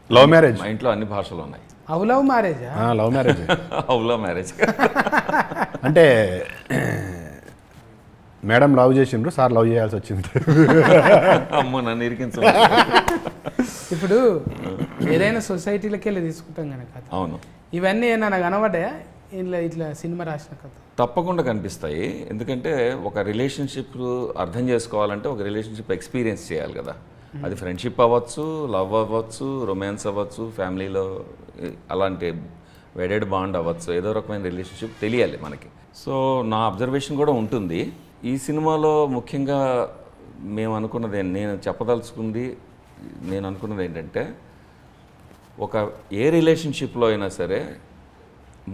love marriage. మా ఇంట్లో అన్ని భాషలు ఉన్నాయి. Love marriage? Love marriage. Love marriage అంటే మేడం లవ్ చేసిండ్రు, సార్ లవ్ చేయాల్సి వచ్చింది. అమ్మో నన్ను ఇరికించు. ఇప్పుడు ఏదైనా సొసైటీలోకి వెళ్ళి తీసుకుంటాం కనుక. అవును. ఇవన్నీ ఏమన్నా కనబడ్డాయా ఇట్లా సినిమా రాసిన కథ? తప్పకుండా కనిపిస్తాయి. ఎందుకంటే ఒక రిలేషన్షిప్ అర్థం చేసుకోవాలంటే ఒక రిలేషన్షిప్ ఎక్స్పీరియన్స్ చేయాలి కదా. అది ఫ్రెండ్షిప్ అవ్వచ్చు, లవ్ అవ్వచ్చు, రొమాన్స్ అవ్వచ్చు, ఫ్యామిలీలో అలాంటి వెడెడ్ బాండ్ అవ్వచ్చు, ఏదో రకమైన రిలేషన్షిప్ తెలియాలి మనకి. సో నా అబ్జర్వేషన్ కూడా ఉంటుంది. ఈ సినిమాలో ముఖ్యంగా నేను అనుకున్నది ఏంటంటే ఒక ఏ రిలేషన్షిప్లో అయినా సరే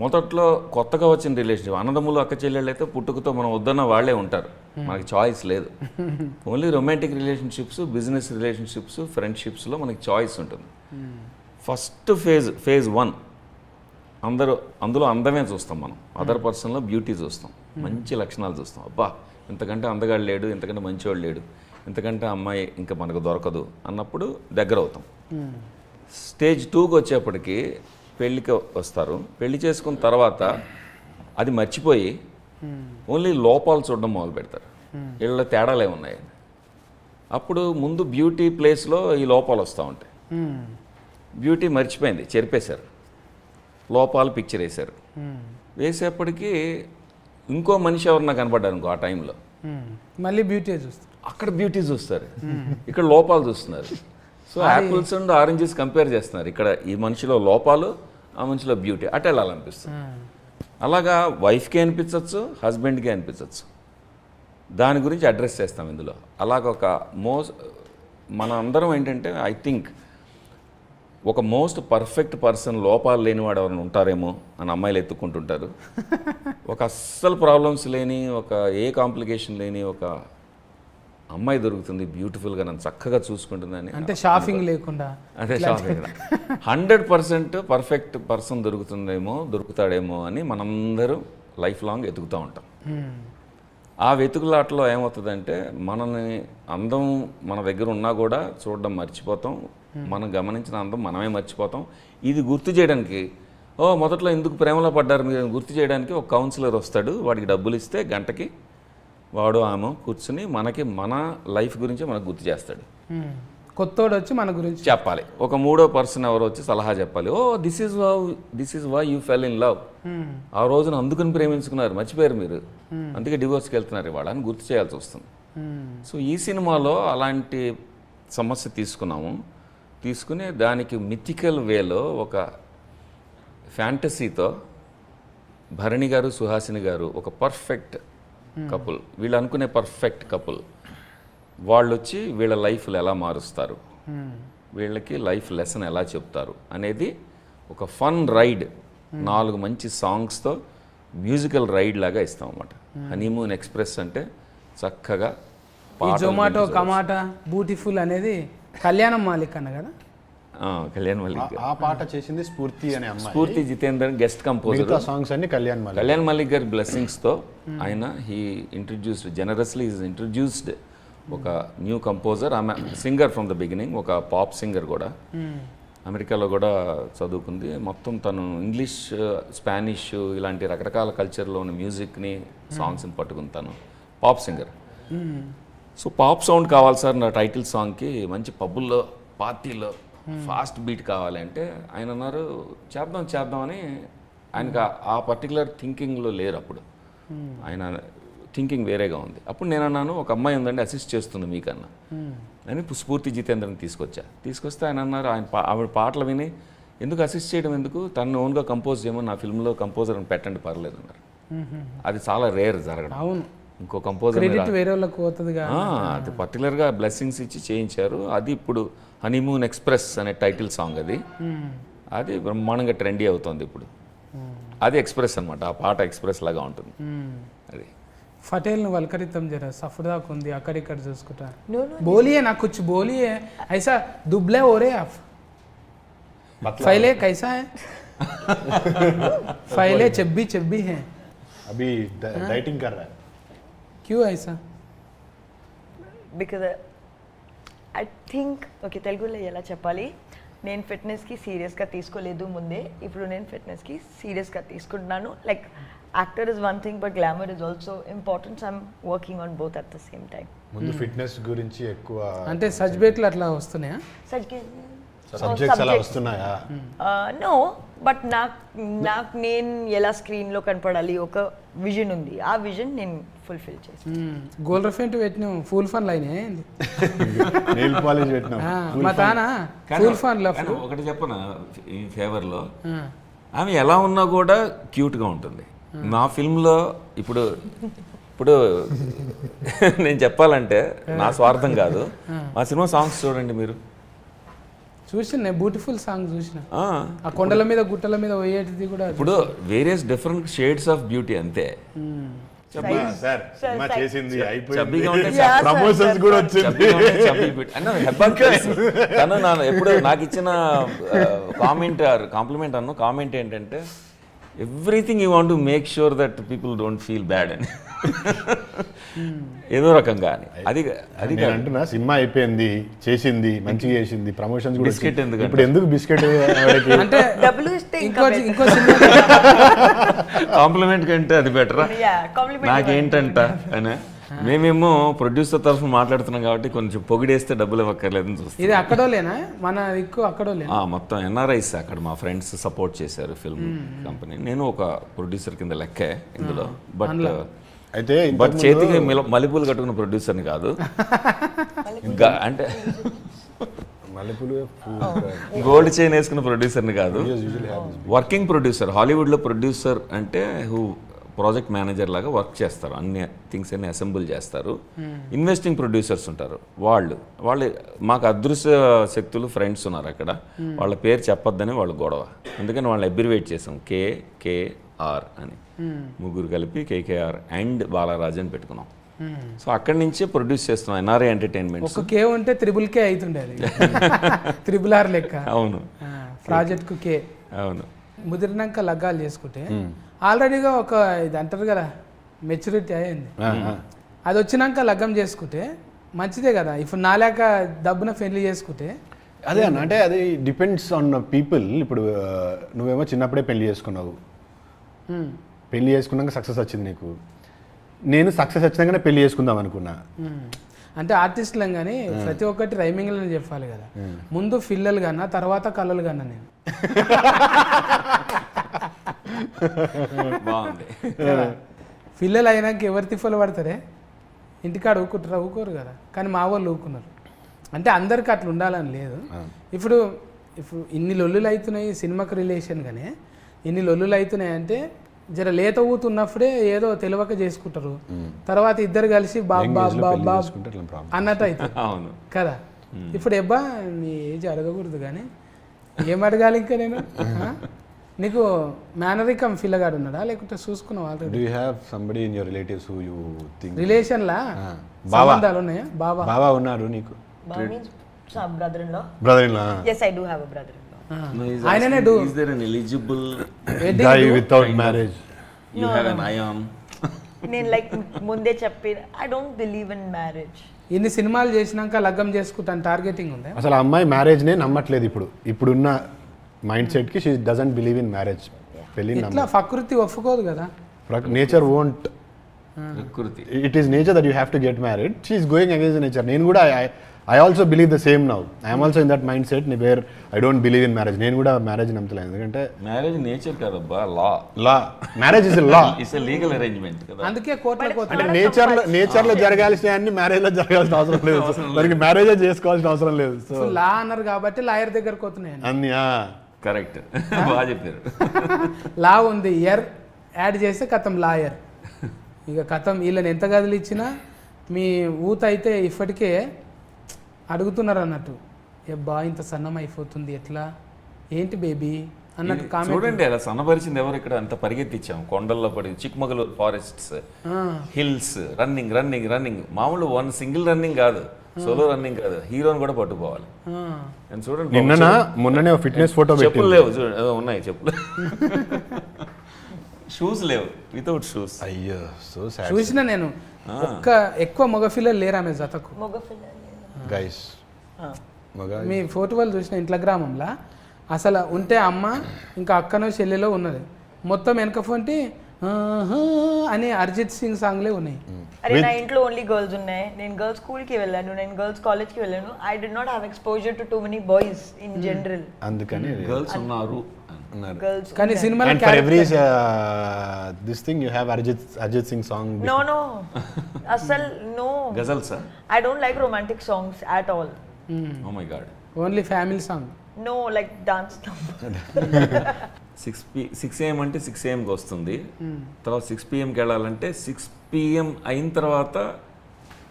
మొదట్లో కొత్తగా వచ్చిన రిలేషన్షిప్, అన్నదమ్ములు అక్క చెల్లెళ్ళు అయితే పుట్టుకతో మనం వద్దన్న వాళ్ళే ఉంటారు, మనకి చాయిస్ లేదు. Only romantic relationships, business relationships, ఫ్రెండ్షిప్స్లో మనకి చాయిస్ ఉంటుంది. ఫస్ట్ ఫేజ్ 1 అందులో అందమే చూస్తాం మనం, అదర్ పర్సన్లో బ్యూటీ చూస్తాం, మంచి లక్షణాలు చూస్తాం. అబ్బా ఇంతకంటే అందగాడు లేడు, ఇంతకంటే మంచివాడు లేడు, ఇంతకంటే అమ్మాయి ఇంకా మనకు దొరకదు అన్నప్పుడు దగ్గర అవుతాం. స్టేజ్ 2కి వచ్చేప్పటికి పెళ్ళికి వస్తారు. పెళ్లి చేసుకున్న తర్వాత అది మర్చిపోయి ఓన్లీ లోపాలు చూడడం మొదలు పెడతారు, వీళ్ళ తేడాలే ఉన్నాయి. అప్పుడు ముందు బ్యూటీ ప్లేస్లో ఈ లోపాలు వస్తూ ఉంటాయి. బ్యూటీ మర్చిపోయింది, చెరిపేశారు, లోపాలు పిక్చర్ వేశారు. వేసేప్పటికీ ఇంకో మనిషి ఎవరన్నా కనపడ్డారు ఇంకో ఆ టైంలో, మళ్ళీ బ్యూటీ చూస్తారు. అక్కడ బ్యూటీ చూస్తారు, ఇక్కడ లోపాలు చూస్తున్నారు. So apples and oranges compare చేస్తున్నారు. ఇక్కడ ఈ మనిషిలో లోపాలు, ఆ మనిషిలో బ్యూటీ, అటు వెళ్ళాలనిపిస్తుంది. అలాగా వైఫ్కి అనిపించవచ్చు, హస్బెండ్కి అనిపించవచ్చు. దాని గురించి అడ్రస్ చేస్తాం ఇందులో. అలాగొక మన అందరం ఏంటంటే ఐ థింక్ ఒక మోస్ట్ పర్ఫెక్ట్ పర్సన్, లోపాలు లేనివాడు ఎవరైనా ఉంటారేమో అని అమ్మాయిలు ఎత్తుక్కుంటుంటారు. ఒక అస్సలు ప్రాబ్లమ్స్ లేని, ఒక ఏ కాంప్లికేషన్ లేని ఒక అమ్మాయి దొరుకుతుంది, బ్యూటిఫుల్గా నన్ను చక్కగా చూసుకుంటుందని. అంటే షాపింగ్ లేకుండా, అదే షాపింగ్ 100% పర్ఫెక్ట్ పర్సన్ దొరుకుతాడేమో అని మనందరూ లైఫ్ లాంగ్ ఎతుకుతూ ఉంటాం. ఆ వెతుకులాటలో ఏమవుతుందంటే మనని అందం మన దగ్గర ఉన్నా కూడా చూడడం మర్చిపోతాం, మనం గమనించిన అందం మనమే మర్చిపోతాం. ఇది గుర్తు చేయడానికి మొదట్లో ఎందుకు ప్రేమలో పడ్డారు మీరు గుర్తు చేయడానికి ఒక కౌన్సిలర్ వస్తాడు. వాడికి డబ్బులు ఇస్తే గంటకి వాడు ఆమె కూర్చుని మన లైఫ్ గురించి మనకు గుర్తు చేస్తాడు. కొత్తోడు వచ్చి మన గురించి చెప్పాలి. ఒక మూడో పర్సన్ ఎవరో వచ్చి సలహా చెప్పాలి. Oh this is why you fell in love, ఆ రోజున అందుకుని ప్రేమించుకున్నారు, మర్చిపోయారు మీరు, అందుకే డివోర్స్కి వెళ్తున్నారు ఇవాళ అని గుర్తు చేయాల్సి వస్తుంది. సో ఈ సినిమాలో అలాంటి సమస్య తీసుకుని దానికి మిథికల్ వేలో ఒక ఫ్యాంటసీతో భరణి గారు సుహాసిని గారు ఒక పర్ఫెక్ట్ కపుల్, వీళ్ళు అనుకునే పర్ఫెక్ట్ కపుల్, వాళ్ళు వచ్చి వీళ్ళ లైఫ్లు ఎలా మారుస్తారు, వీళ్ళకి లైఫ్ లెసన్ ఎలా చెప్తారు అనేది ఒక ఫన్ రైడ్, 4 మంచి సాంగ్స్తో మ్యూజికల్ రైడ్ లాగా ఇస్తాం అన్నమాట. హనీమూన్ ఎక్స్ప్రెస్ అంటే చక్కగా ఈ జొమాటో కమాటా బ్యూటిఫుల్ అనేది కళ్యాణం మాలిక్ అన్న కదా. కళ్యాణ్ మల్లిక్ ఆ పాట చేసింది స్ఫూర్తి అనే అమ్మాయి. స్ఫూర్తి జితేందర్ గెస్ట్ కంపోజర్. సాంగ్స్ అన్ని కళ్యాణ్ మల్లిక్ గారి బ్లెస్సింగ్స్తో ఆయన జనరస్లీ ఇంట్రడ్యూస్డ్ ఒక న్యూ కంపోజర్. ఆమె సింగర్ ఫ్రమ్ ద బిగినింగ్, ఒక పాప్ సింగర్ కూడా, అమెరికాలో కూడా చదువుకుంది. మొత్తం తను ఇంగ్లీష్, స్పానిష్ ఇలాంటి రకరకాల కల్చర్లో ఉన్న మ్యూజిక్ని, సాంగ్స్ని పట్టుకుని తను pop singer. So pop sound కావాలి సార్ నా టైటిల్ సాంగ్కి, మంచి పబ్బుల్లో పార్టీలో ఫాస్ట్ బీట్ కావాలంటే ఆయన అన్నారు చేద్దామని. ఆయనకు ఆ పర్టికులర్ థింకింగ్లో లేరు అప్పుడు, ఆయన థింకింగ్ వేరేగా ఉంది. అప్పుడు నేను అన్నాను ఒక అమ్మాయి ఉందండి అసిస్ట్ చేస్తుంది మీకన్నా అని స్ఫూర్తి జితేంద్రని తీసుకొస్తే ఆయన అన్నారు ఆవిడ పాటలు విని ఎందుకు అసిస్ట్ చేయడం ఎందుకు, తను ఓన్గా కంపోజ్ చేయమని నా ఫిల్మ్లో కంపోజర్ అని పెట్టండి పర్లేదు అన్నారు. అది చాలా రేర్ జరగడం. అవును, ఇంకో కంపోజర్ అది పర్టికులర్గా బ్లెస్సింగ్స్ ఇచ్చి చేయించారు. అది ఇప్పుడు హనీమూన్ ఎక్స్ప్రెస్ అనే టైటిల్ సాంగ్, అది బ్రహ్మాండంగా ట్రెండీ అవుతుంది ఇప్పుడు. అది ఎక్స్ప్రెస్ అనమాట, ఆ పాట ఎక్స్ప్రెస్ లాగా ఉంటుంది. అది ఫటేల్ను వల్కరితం జర సఫర్దాకు ఉంది అక్కడిక్కడ చూసుకుంటా. బోలియే నాకు కుछ बोलिए ऐसा दुबले हो रहे आप फैले कैसा है फैले चब्बी हैं अभी डाइटिंग कर रहा है क्यों ऐसा బికాజ్ ఐ థింక్ ఓకే తెలుగులో ఎలా చెప్పాలి, నేను ఫిట్నెస్కి సీరియస్గా తీసుకోలేదు ముందే, ఇప్పుడు నేను ఫిట్నెస్కి సీరియస్గా తీసుకుంటున్నాను. Like actor is one thing but glamour is also important. I'm working on both at the same time. ముందు ఫిట్నెస్ గురించి ఎక్కువ అంటే సబ్జెక్టులు అట్లా వస్తున్నాయా, సబ్జెక్ట్స్ అలా వస్తున్నాయా? నో, బట్ నాకు నేను ఎలా స్క్రీన్లో కనపడాలి ఒక విజన్ ఉంది, ఆ విజన్ నేను ఫుల్ఫిల్ చేస్తాను. గోల్డ్ రఫెంట్ పెట్టినాం full fun line nail polish పెట్టినాం మా తానా ఫుల్ ఫన్ లవ్. ఒకటి చెప్పనా ఈ ఫేవర్లో, ఆమె ఎలా ఉన్నా కూడా క్యూట్గా ఉంటుంది. నా ఫిల్మ్లో ఇప్పుడు నేను చెప్పాలంటే నా స్వార్థం కాదు, మా సినిమా సాంగ్స్ చూడండి మీరు. చూసిన బ్యూటిఫుల్ సాంగ్ చూసిన, ఆ కొండల మీద గుట్టల మీద పోయేటిది కూడా. ఇప్పుడు various different shades of beauty అంతే. ప్రమోషన్స్ కూడా వచ్చింది. తను ఎప్పుడు నాకు ఇచ్చిన కాంప్లిమెంట్ ఏంటంటే everything you want to make sure that people don't feel bad అని, ఏదో రకంగా అని. అది అంటున్నా సినిమా అయిపోయింది, చేసింది మంచిగా చేసింది, ప్రమోషన్స్ కూడా. బిస్కెట్ ఎందుకు ఇప్పుడు ఎందుకు బిస్కెట్ అంటే ఇంకో సినిమా కాంప్లిమెంట్ కంటే అది బెటరా నాకేంటంట అని. మేమేమో ప్రొడ్యూసర్ తరఫున మాట్లాడుతున్నాం కాబట్టి కొంచెం పొగిడేస్తే డబ్బులు ఇవ్వక్కర్లేదని చూస్తాం. ఇది అక్కడోలేనా మన ఎక్కువ అక్కడోలేనా? మొత్తం ఎన్ఆర్ఐస్ అక్కడ మా ఫ్రెండ్స్ సపోర్ట్ చేశారు ఫిల్మ్ కంపెనీ. నేను ఒక ప్రొడ్యూసర్ కింద లెక్కే ఇందులో. బట్ చేతికి మల్లెపూలు కట్టుకున్న ప్రొడ్యూసర్ని కాదు, అంటే గోల్డ్ చైన్ వేసుకున్న ప్రొడ్యూసర్ని కాదు, వర్కింగ్ ప్రొడ్యూసర్. హాలీవుడ్లో ప్రొడ్యూసర్ అంటే ప్రాజెక్ట్ మేనేజర్ లాగా వర్క్ చేస్తారు, అన్ని థింగ్స్ అన్ని అసెంబుల్ చేస్తారు. ఇన్వెస్టింగ్ ప్రొడ్యూసర్స్ ఉంటారు, వాళ్ళు మాకు అదృశ్య శక్తులు ఫ్రెండ్స్ ఉన్నారు అక్కడ, వాళ్ళ పేరు చెప్పొద్దని వాళ్ళు గొడవ, అందుకని వాళ్ళని అబ్రివేట్ చేసాం KKR అని. ముగ్గురు కలిపి KKR అండ్ బాలరాజ్ అని పెట్టుకున్నాం. సో అక్కడి నుంచే ప్రొడ్యూస్ చేస్తున్నాం ఎన్ఆర్ఐ ఎంటర్టైన్మెంట్. ఒక K ఉంటే త్రిబుల్ K అవుతుండే, RRR లెక్క. అవును, ప్రాజెక్ట్కు K. అవును. ముదిరినాక లగ్గాలు చేసుకుంటే ఆల్రెడీగా ఒక ఇది అంటారు కదా మెచ్యూరిటీ అయింది, అది వచ్చినాక లగ్గం చేసుకుంటే మంచిదే కదా. ఇప్పుడు నాలేక డబ్బున పెళ్లి చేసుకుంటే అదే అన్న, అంటే అది డిపెండ్స్ ఆన్ పీపుల్. ఇప్పుడు నువ్వేమో చిన్నప్పుడే పెళ్లి చేసుకున్నావు, పెళ్లి చేసుకున్నాక సక్సెస్ వచ్చింది నీకు. నేను సక్సెస్ వచ్చినాకనే పెళ్లి చేసుకుందాం అనుకున్నా. అంటే ఆర్టిస్టులం కానీ ప్రతి ఒక్కటి రైమింగ్లోనే చెప్పాలి కదా. ముందు ఫిల్లలు కన్నా తర్వాత కళ్ళలు కన్నా నేను. బాగుంది. పిల్లలు అయినాక ఎవరు తిప్పలు పడతారే, ఇంటికాడ ఊకుంటారా? ఊకోరు కదా. కానీ మా వాళ్ళు ఊకున్నారు. అంటే అందరికి అట్లా ఉండాలని లేదు. ఇప్పుడు ఇన్ని లొల్లులు అవుతున్నాయి సినిమాకి రిలేషన్గానే, ఇన్ని లొల్లులు అవుతున్నాయి అంటే జర లేత ఊతున్నప్పుడే ఏదో తెలియక చేసుకుంటారు, తర్వాత ఇద్దరు కలిసి బాబ్ బాబ్ బాబ్ బాబ్ అన్నట్టు అవుతుంది కదా. ఇప్పుడు ఎబ్బా నీ ఏజ్ అడగకూడదు కానీ ఏం అడగాలి ఇంకా నేను? నీకు మేనరికం ఫిల్లగాడు ఉన్నాడా లేకుంటే చూసుకున్నావు already? Do you have somebody in your relatives who you think రిలేషన్లా సంబంధాలు ఉన్నాయా? బాబా ఉన్నారు నీకు? Baba means brother-in-law. Brother-in-law. Yes, I do have a brother-in-law. ఆయననే do Is there an eligible Guy without marriage. you have an ion? నేను like ముందే చెప్పి I don't believe in marriage. ఇన్ని సినిమాలు చేసినాక లగ్గం చేసుకుంటాను టార్గెటింగ్ ఉందా? అసలు ఆ అమ్మాయి మ్యారేజ్నే నమ్మట్లేదు ఇప్పుడున్న మైండ్ సెట్కి. She doesn't believe in marriage. పెళ్ళి ఇట్లా ప్రకృతి ఒప్పుకోదు కదా. Nature won't. ప్రకృతి. It is nature that you have to get married. She is going against nature. నేను కూడా I also believe the same now. I'm also in that mindset where I don't believe in marriage. నేను కూడా marriage నమ్మలేదు. ఎందుకంటే marriage nature కాదబ్బా, law. Marriage is law. It's a legal arrangement కదా. అందుకే కోర్టులకు అంటే నేచర్లో జరగాల్సిన అన్ని మ్యారేజ్లో జరగాల్సిన అవసరం లేదు. దానికి మ్యారేజే చేసుకోవాల్సిన అవసరం లేదు. సో లా అన్నారు కాబట్టి లాయర్ దగ్గరకు పోతున్నాయి. అన్ని కరెక్ట్, బాగా చెప్పారు. లా ఉంది, ఎర్ యాడ్ చేస్తే కథం లాయర్. ఇక కథం వీళ్ళని ఎంత గదులు ఇచ్చినా మీ ఊత అయితే ఇప్పటికే అడుగుతున్నారు అన్నట్టు, ఎబ్బా ఇంత సన్నం అయిపోతుంది ఎట్లా ఏంటి బేబీ అన్నట్టు కామెంట్. చూడండి అలా సన్నపరిచింది ఎవరు ఇక్కడ? అంత పరిగెత్తిచ్చాం కొండల్లో పడి, Chikmagalur forests, hills, running running running. మామూలు వన్ సింగిల్ రన్నింగ్ కాదు, సోలో రన్నింగ్ కాదు, హీరోని కూడా పట్టుకోవాలి. చూడండి మొన్ననే ఫిట్నెస్ ఫోటో చెప్పులు లేవు, ఉన్నాయి చెప్పులు, షూస్ లేవు, వితౌట్ షూస్. అయ్యో సో సాడ్. చూసిన నేను ఎక్కువ మగ పిల్లలు లేరు ఆమె జతకు. గైస్ మీ ఫోటో వాళ్ళు చూసిన ఇంట్లో గ్రామంలో అసలు ఉంటే అమ్మ ఇంకా అక్కనో చెల్లెలో ఉన్నది, మొత్తం వెనక ఫోన్టి అని అరిజిత్ సింగ్ సాంగ్లే ఉన్నాయి. అరే నా ఇంట్లో ఓన్లీ గర్ల్స్ ఉన్నాయి. నేను గర్ల్స్ స్కూల్కి వెళ్ళాను, నేను గర్ల్స్ కాలేజ్కి వెళ్ళాను. I did not have exposure to too many boys in general. అందుకని గర్ల్స్ ఉన్నారు గర్ల్స్ కానీ cinema and for every this thing you have Arjit Singh song. No asal no ghazals. I don't like romantic songs at all. Oh my God. Only family song. No, like dance number. 6 AM అంటే 6 AMకి వస్తుంది, తర్వాత 6 PMకి వెళ్ళాలంటే 6 PM అయిన తర్వాత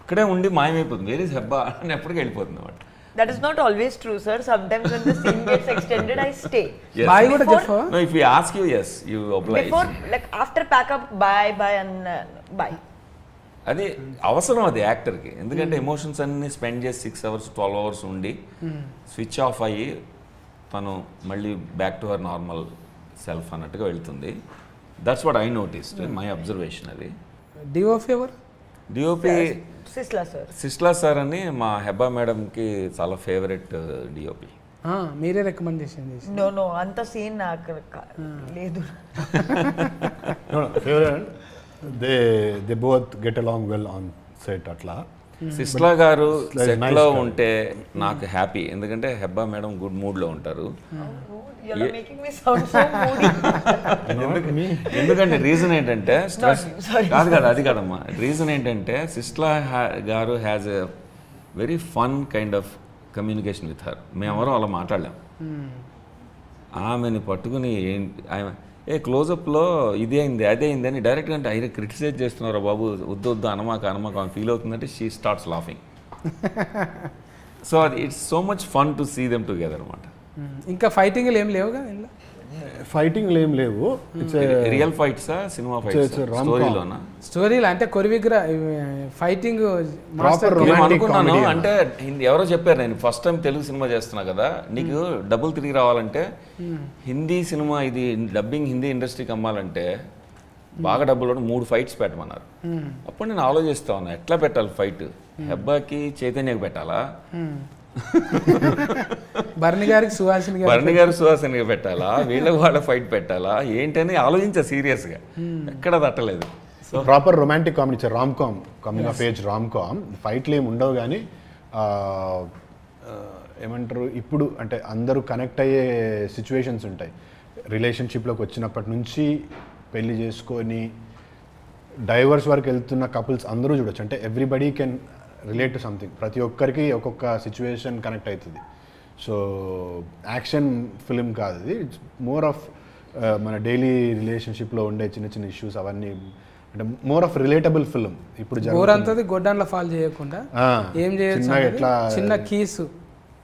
ఇక్కడే ఉండి మాయమైపోతుంది. వేరే హెబ్బా అని ఎప్పటికీ వెళ్ళిపోతుంది అన్నమాట. That is not always true, sir. Sometimes when the scene gets extended, I stay. Yes. Bye కూడా చెప్పు. No, if we ask you, yes, you oblige. Before, like after pack up, bye and bye. అది అవసరం అది యాక్టర్కి. ఎందుకంటే emotions అన్ని spend చేసి 6 hours 12 hours ఉండి switch off అయ్యి తను మళ్ళీ back to her normal self అన్నట్టుగా వెళ్తుంది. That's what I noticed, my observation. అది డిఓపి ఎవరు? DOP Sisla, sir. Sisla sir అని మా హెబ్బా మేడంకి చాలా ఫేవరెట్ డిఓపి. మీరే రికమెండేషన్ చేసి? No, అంత సీన్ నాకు లేదు. they both get along well on set అట్లా. సిస్లా గారు సెట్లో ఉంటే నాకు హ్యాపీ, ఎందుకంటే హెబ్బా మేడం గుడ్ మూడ్లో ఉంటారు. You're making me sound so moody. ఎందుకంటే రీజన్ ఏంటంటే స్ట్రెస్ Sorry. కాదు అది కాదమ్మా. రీజన్ ఏంటంటే సిస్లా గారు has a very fun kind of communication with her. మేమెవరూ అలా మాట్లాడలేం. ఆమెని పట్టుకుని ఆమె క్లోజప్లో ఇది అయింది అదే అయింది అని డైరెక్ట్గా అంటే ఆయన క్రిటిసైజ్ చేస్తున్నారా బాబు, వద్దు అనమాక ఆమె ఫీల్ అవుతుందంటే షీ స్టార్ట్స్ లాఫింగ్. సో అది it's so much fun to see them together అనమాట. ఇంకా ఫైటింగ్లు ఏం లేవు కదా ఇందులో? ఫైటింగ్లు ఏం లేవు. రియల్ ఫైట్సా సినిమా ఫైట్స్ స్టోరీలోనా? స్టోరీలు అంటే కొరివిగ్ర ఫైటింగ్ అనుకున్నాను. అంటే ఎవరో చెప్పారు, నేను ఫస్ట్ టైం తెలుగు సినిమా చేస్తున్నా కదా, నీకు డబ్బులు తిరిగి రావాలంటే హిందీ సినిమా ఇది డబ్బింగ్ హిందీ ఇండస్ట్రీకి అమ్మాలంటే బాగా డబ్బులు 3 ఫైట్స్ పెట్టమన్నారు. అప్పుడు నేను ఆలోచిస్తా ఉన్నా ఎట్లా పెట్టాలి ఫైట్. హెబ్బాకి చైతన్యకి పెట్టాలా, భరణి గారికి సుహాసినికి పెట్టాలా, వాళ్ళ ఫైట్ పెట్టాలా ఏంటని ఆలోచించా సీరియస్గా. ఎక్కడ తట్టలేదు. ప్రాపర్ రొమాంటిక్ కామెడీ ఇచ్చారు, rom com, coming of age rom com. ఫైట్లు ఏమి ఉండవు కానీ ఏమంటారు ఇప్పుడు అంటే అందరూ కనెక్ట్ అయ్యే సిచ్యువేషన్స్ ఉంటాయి. రిలేషన్షిప్లోకి వచ్చినప్పటి నుంచి పెళ్లి చేసుకొని డైవర్స్ వరకు వెళ్తున్న కపుల్స్ అందరూ చూడొచ్చు. అంటే everybody can relate to something, ప్రతి ఒక్కరికి ఒక్కొక్క సిచ్యువేషన్ కనెక్ట్ అవుతుంది. సో యాక్షన్ ఫిలిం కాదు ఇది, ఇట్స్ మోర్ ఆఫ్ మన డైలీ రిలేషన్షిప్లో ఉండే చిన్న చిన్న ఇష్యూస్ అవన్నీ, అంటే మోర్ ఆఫ్ రిలేటబుల్ ఫిలిం. ఇప్పుడు ఊరంతది గొడ్డాన్లో ఫాల్ చేయకుండా ఏం చేయొచ్చు, ఎట్లా చిన్న కీసు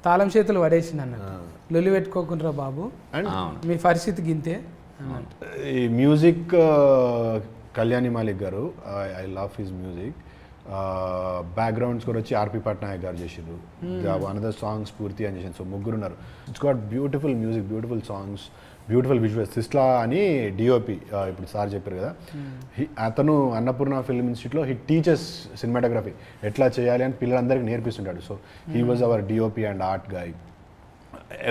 తాళం చేతులు పడేసింది అన్నట్టు, లొల్లి పెట్టుకోకుండా బాబు మీ పరిస్థితి గింతే. ఈ మ్యూజిక్ కళ్యాణి మాలిక్ గారు, I love his music. Background score వచ్చి ఆర్పి పట్నాయక్ గారు చేసారు. అనదర్ సాంగ్స్ పూర్తి అని చేసారు. సో ముగ్గురు ఉన్నారు. It's got beautiful music, beautiful songs, beautiful visuals. Sisla అని డిఓపి ఇప్పుడు సార్ చెప్పారు కదా, అతను అన్నపూర్ణ ఫిల్మ్ ఇన్స్టిట్యూట్లో హీ టీచర్స్ సినిమాటోగ్రఫీ ఎట్లా చేయాలి అని పిల్లలందరికీ నేర్పిస్తుంటాడు. So he was our DOP and art guy.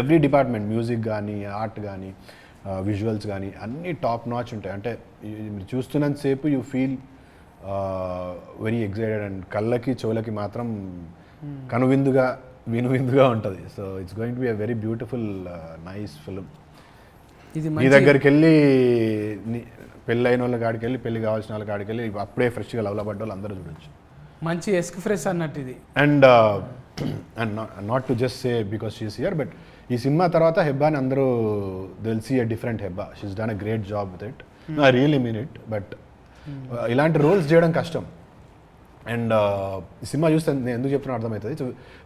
Every department, music కానీ ఆర్ట్ కానీ విజువల్స్ కానీ అన్నీ టాప్ నాచ్ ఉంటాయి. అంటే మీరు చూస్తున్నంతసేపు you feel very excited and కళ్ళకి చెవులకి మాత్రం కనువిందుగా వినువిందుగా ఉంటుంది. So it's going to B a very beautiful nice film. మీ దగ్గరికి వెళ్ళి పెళ్ళైన వాళ్ళ కాడికి వెళ్ళి, పెళ్లి కావాల్సిన వాళ్ళ కాడికి వెళ్ళి అప్పుడే ఫ్రెష్గా లవ్లో పడ్డ వాళ్ళు అందరూ చూడొచ్చు. మంచి ఎస్క్ ఫ్రెష్ అన్నట్టు ఇది. And not to just say because she's here, but ఈ సినిమా తర్వాత హెబ్బాని అందరూ will see a different Hebah. She's done a great job with it. I really mean it. But ఇలాంటి రోల్స్ చేయడం కష్టం. అండ్ ఈ సినిమా చూస్తే నేను ఎందుకు చెప్తున్నా అర్థమవుతుంది.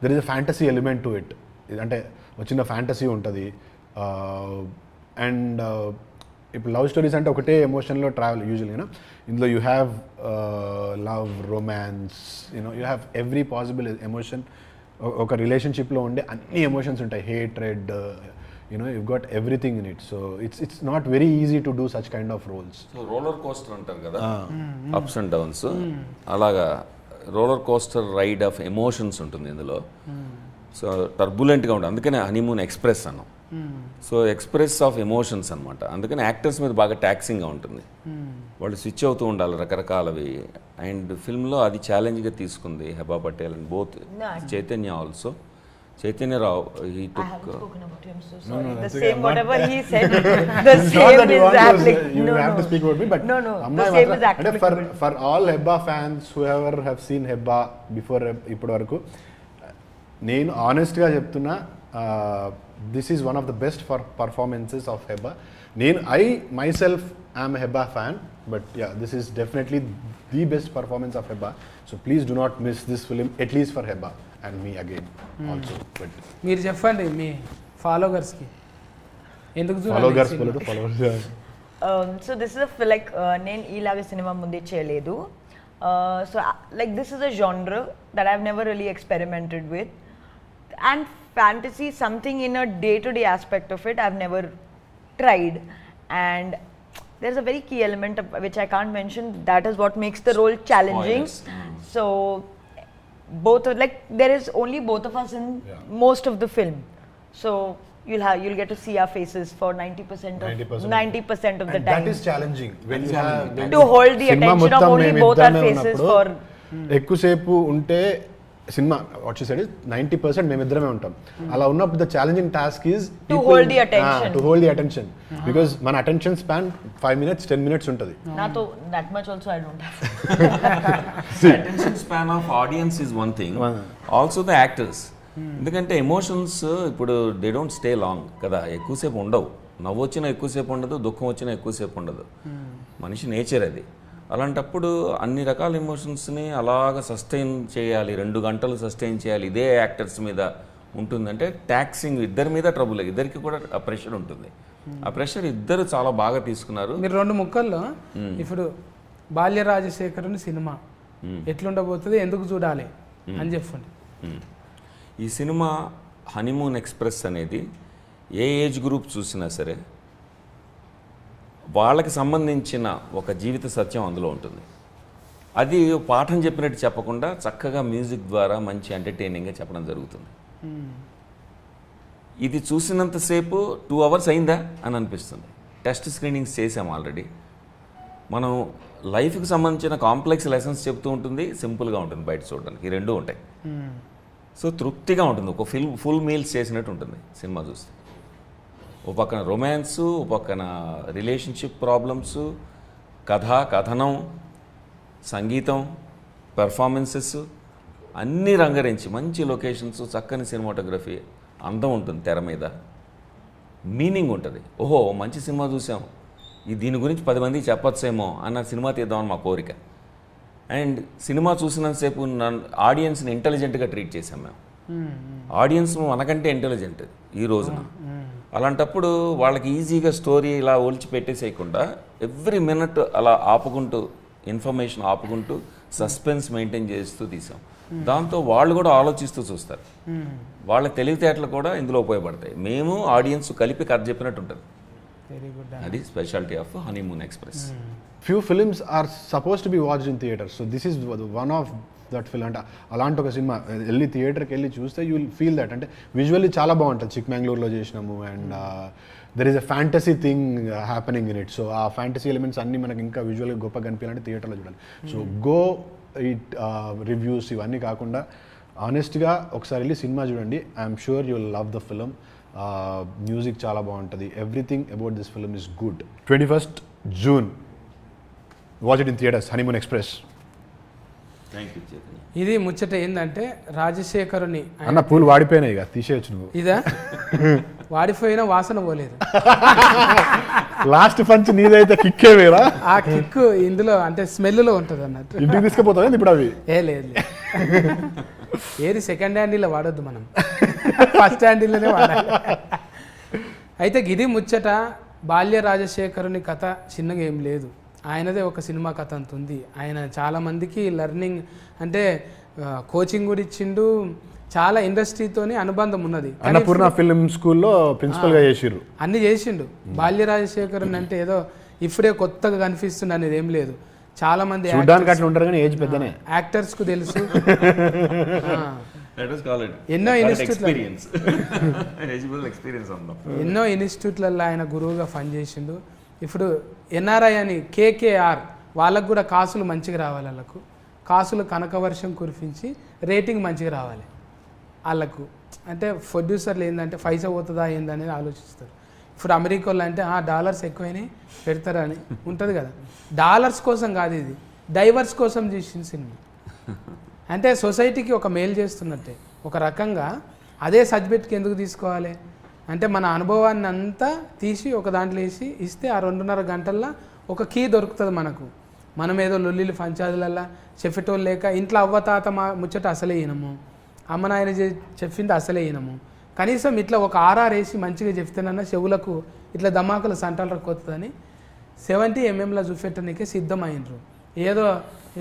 There is a fantasy element to it. అంటే వచ్చిన ఫ్యాంటసీ ఉంటుంది. అండ్ ఇప్పుడు లవ్ స్టోరీస్ అంటే ఒకటే ఎమోషన్లో ట్రావెల్ యూజువల్గా. ఇందులో you have love, romance, you know you have every possible emotion. ఒక రిలేషన్షిప్లో ఉండే అన్ని ఎమోషన్స్ ఉంటాయి. Hatred, you know you got everything in it. So it's not very easy to do such kind of roles. So roller coaster అంటారు కదా, ups and downs, అలాగా roller coaster ride of emotions ఉంటుంది ఇందులో. సో టర్బులెంట్గా ఉంటుంది, అందుకనే honeymoon express అన్నాం. So express of emotions అనమాట. అందుకని యాక్టర్స్ మీద బాగా ట్యాక్సింగ్గా ఉంటుంది. వాళ్ళు స్విచ్ అవుతూ ఉండాలి రకరకాలవి. అండ్ ఫిల్మ్లో అది ఛాలెంజ్గా తీసుకుంది Heba Patel and both Chaitanya also. Chaitanya Rao, he took... I haven't spoken about him, so sorry. The same, whatever he said, the same is applicable. You have to speak about me, but no, the same is applicable. For all Hebba fans, whoever have seen Hebba before ఇప్పటి వరకు, నేను ఆనెస్ట్గా చెప్తున్నా, this is one of the best performances of Hebba. I myself am a Hebba fan, but yeah, this is definitely the best performance of Hebba. So please do not miss this film, at least for Hebba and me again also. But మీరు చెప్పండి మీ ఫాలోవర్స్కి ఎందుకు followers. So this is a like నేను ఇలాగే cinema ముందే చేయలేదు. So like this is a genre that I've never really experimented with, and fantasy, something in a day-to-day aspect of it, I've never tried. And there's a very key element of, which I can't mention, that is what makes the role challenging. So both are, like there is only both of us in most of the film, so you'll get to see our faces for 90% of the time. That is challenging when you have to hold the attention of only both our faces for ఎక్కువసేపు ఉంటే cinema what you said is 90% మేమిద్దరమే ఉంటాం. అలా ఉన్నప్పుడు the challenging task is to hold the attention. To hold the attention because మన attention span 5 minutes 10 minutes ఉంటుంది. nato that much also I don't have. Attention span of audience is one thing, also the actors. ఎందుకంటే emotions ఇప్పుడు they don't stay long కదా, ఎక్కువసేపు ఉండవు. నవ్వు వచ్చినా ఎక్కువసేపు ఉండదు, దుఃఖం వచ్చినా ఎక్కువసేపు ఉండదు. మనిషి నేచర్ అది. అలాంటప్పుడు అన్ని రకాల ఎమోషన్స్ని అలాగ సస్టైన్ చేయాలి, 2 గంటలు సస్టైన్ చేయాలి, ఇదే యాక్టర్స్ మీద ఉంటుందంటే ట్యాక్సింగ్ ఇద్దరి మీద ట్రబుల్, ఇద్దరికి కూడా ఆ ప్రెషర్ ఉంటుంది. ఆ ప్రెషర్ ఇద్దరు చాలా బాగా తీసుకున్నారు. మీరు 2 ముక్కల్లో ఇప్పుడు బాల్య రాజశేఖరుని సినిమా ఎట్లుండబోతుంది, ఎందుకు చూడాలి అని చెప్పండి. ఈ సినిమా హనీమూన్ ఎక్స్ప్రెస్ అనేది ఏ ఏజ్ గ్రూప్ చూసినా సరే వాళ్ళకి సంబంధించిన ఒక జీవిత సత్యం అందులో ఉంటుంది. అది పాఠం చెప్పినట్టు చెప్పకుండా చక్కగా మ్యూజిక్ ద్వారా మంచి ఎంటర్టైనింగ్గా చెప్పడం జరుగుతుంది. ఇది చూసినంతసేపు 2 hours అయిందా అని అనిపిస్తుంది. టెస్ట్ స్క్రీనింగ్స్ చేసాము ఆల్రెడీ. మనం లైఫ్కి సంబంధించిన కాంప్లెక్స్ లెసన్స్ చెప్తూ ఉంటుంది, సింపుల్గా ఉంటుంది బయట చూడడానికి, ఈ రెండూ ఉంటాయి. సో తృప్తిగా ఉంటుంది, ఒక ఫుల్ మీల్స్ చేసినట్టు ఉంటుంది సినిమా చూస్తే. ఓ పక్కన రొమాన్స్, ఓ పక్కన రిలేషన్షిప్ ప్రాబ్లమ్స్, కథనం, సంగీతం, పెర్ఫార్మెన్సెస్ అన్నీ రంగరించి మంచి లొకేషన్స్, చక్కని సినిమాటోగ్రఫీ, అందం ఉంటుంది తెర మీద, మీనింగ్ ఉంటుంది. ఓహో మంచి సినిమా చూసాం, దీని గురించి 10 మందికి చెప్పొచ్చేమో అన్న సినిమా తీద్దామని మా కోరిక. అండ్ సినిమా చూసినంతసేపు ఆడియన్స్ని ఇంటెలిజెంట్గా ట్రీట్ చేసాం మేము. ఆడియన్స్ మనకంటే ఇంటెలిజెంట్ ఈ రోజున. అలాంటప్పుడు వాళ్ళకి ఈజీగా స్టోరీ ఇలా ఒలిచి పెట్టేసేయకుండా ఎవ్రీ మినిట్ అలా ఆపుకుంటూ, ఇన్ఫర్మేషన్ ఆపుకుంటూ, సస్పెన్స్ మెయింటైన్ చేస్తూ తీసాం. దాంతో వాళ్ళు కూడా ఆలోచిస్తూ చూస్తారు, వాళ్ళ తెలివితేటలు కూడా ఇందులో ఉపయోగపడతాయి. మేము ఆడియన్స్ కలిపి కథ చెప్పినట్టు ఉంటుంది. అది speciality of honeymoon express. Few films are supposed to be watched in theaters, so this is one of that film. అంటే అలాంటి ఒక సినిమా వెళ్ళి థియేటర్కి వెళ్ళి చూస్తే యూ విల్ ఫీల్ దట్. అంటే విజువల్లీ చాలా బాగుంటుంది, చిక్మంగళూరులో చేసినాము, and there is a fantasy thing happening in it. So ఆ ఫ్యాంటసీ ఎలిమెంట్స్ అన్నీ మనకి ఇంకా విజువల్గా గొప్పగా కనిపించాలంటే థియేటర్లో చూడాలి. సో గో ఇట్ రివ్యూస్ ఇవన్నీ కాకుండా ఆనెస్ట్గా ఒకసారి వెళ్ళి సినిమా చూడండి. I'm sure you will love the film. Music చాలా బాగుంటుంది, everything about this film is good. 21st June, watch it in theatres, honeymoon express. Thank you Chaitanya. ఇది ముచ్చట ఏంటంటే రాజశేఖరుని అన్న పూలు వాడిపోయినాయి ఇక తీసేయచ్చు నువ్వు. ఇదా వాడిపోయినా వాసన పోలేదు. లాస్ట్ పంచ్ నీదైతే కిక్కే వేరా. ఆ కిక్కు ఇందులో అంటే స్మెల్లో ఉంటుంది అన్నట్టు. ఇంటికి తీసుకుపోతావు ఇప్పుడు అవి. లేదు ఏది సెకండ్ హ్యాండిల్లో వాడొద్దు, మనం ఫస్ట్ హ్యాండిల్లోనే వాడాలి. అయితే గిది ముచ్చట. బాల్య రాజశేఖరుని కథ చిన్నగా ఏం లేదు, ఆయనదే ఒక సినిమా కథ అంత ఉంది. ఆయన చాలామందికి లెర్నింగ్ అంటే కోచింగ్ కూడా ఇచ్చిండు, చాలా ఇండస్ట్రీతోని అనుబంధం ఉన్నది. అన్నపూర్ణ ఫిల్మ్ స్కూల్లో ప్రిన్సిపల్గా చేసిర్రు, అన్ని చేసిండు. బాల్య రాజశేఖరుని అంటే ఏదో ఇప్పుడే కొత్తగా కనిపిస్తుంది అనేది ఏం లేదు. చాలా మంది అట్లా ఉంటారు కానీ ఏజ్ పెద్దనే యాక్టర్స్ కు తెలుసు. ఎన్నో ఇన్స్టిట్యూట్లలో ఆయన గురువుగా పనిచేసిండు. ఇప్పుడు ఎన్ఆర్ఐ అని కేకేఆర్ వాళ్ళకు కూడా కాసులు మంచిగా రావాలి, వాళ్ళకు కాసులు కనకవర్షం కురిపించి రేటింగ్ మంచిగా రావాలి వాళ్ళకు. అంటే ప్రొడ్యూసర్లు ఏంటంటే పైసా పోతుందా ఏందనేది ఆలోచిస్తారు. ఇప్పుడు అమెరికాలో అంటే డాలర్స్ ఎక్కువైనాయి పెడతారని ఉంటుంది కదా. డాలర్స్ కోసం కాదు, ఇది డైవర్స్ కోసం చేసిన సినిమా. అంటే సొసైటీకి ఒక మేలు చేస్తున్నట్టే ఒక రకంగా. అదే సబ్జెక్ట్కి ఎందుకు తీసుకోవాలి అంటే మన అనుభవాన్ని అంతా తీసి ఒక దాంట్లో వేసి ఇస్తే ఆ 2.5 గంటల్లో ఒక కీ దొరుకుతుంది మనకు. మనం ఏదో లొల్లిలు పంచాదులల్లా చెప్పేటోళ్ళు లేక ఇంట్లో అవ్వతాత ముచ్చట అసలే వినము, అమ్మ నాయన చెప్పింది అసలే వినము. కనీసం ఇట్లా ఒక ఆర్ఆర్ వేసి మంచిగా చెప్తేనన్నా చెవులకు ఇట్లా దమాకుల సంటలు రక్కొస్తుందని 70 mm చూపెట్టడానికే సిద్ధమైనరు. ఏదో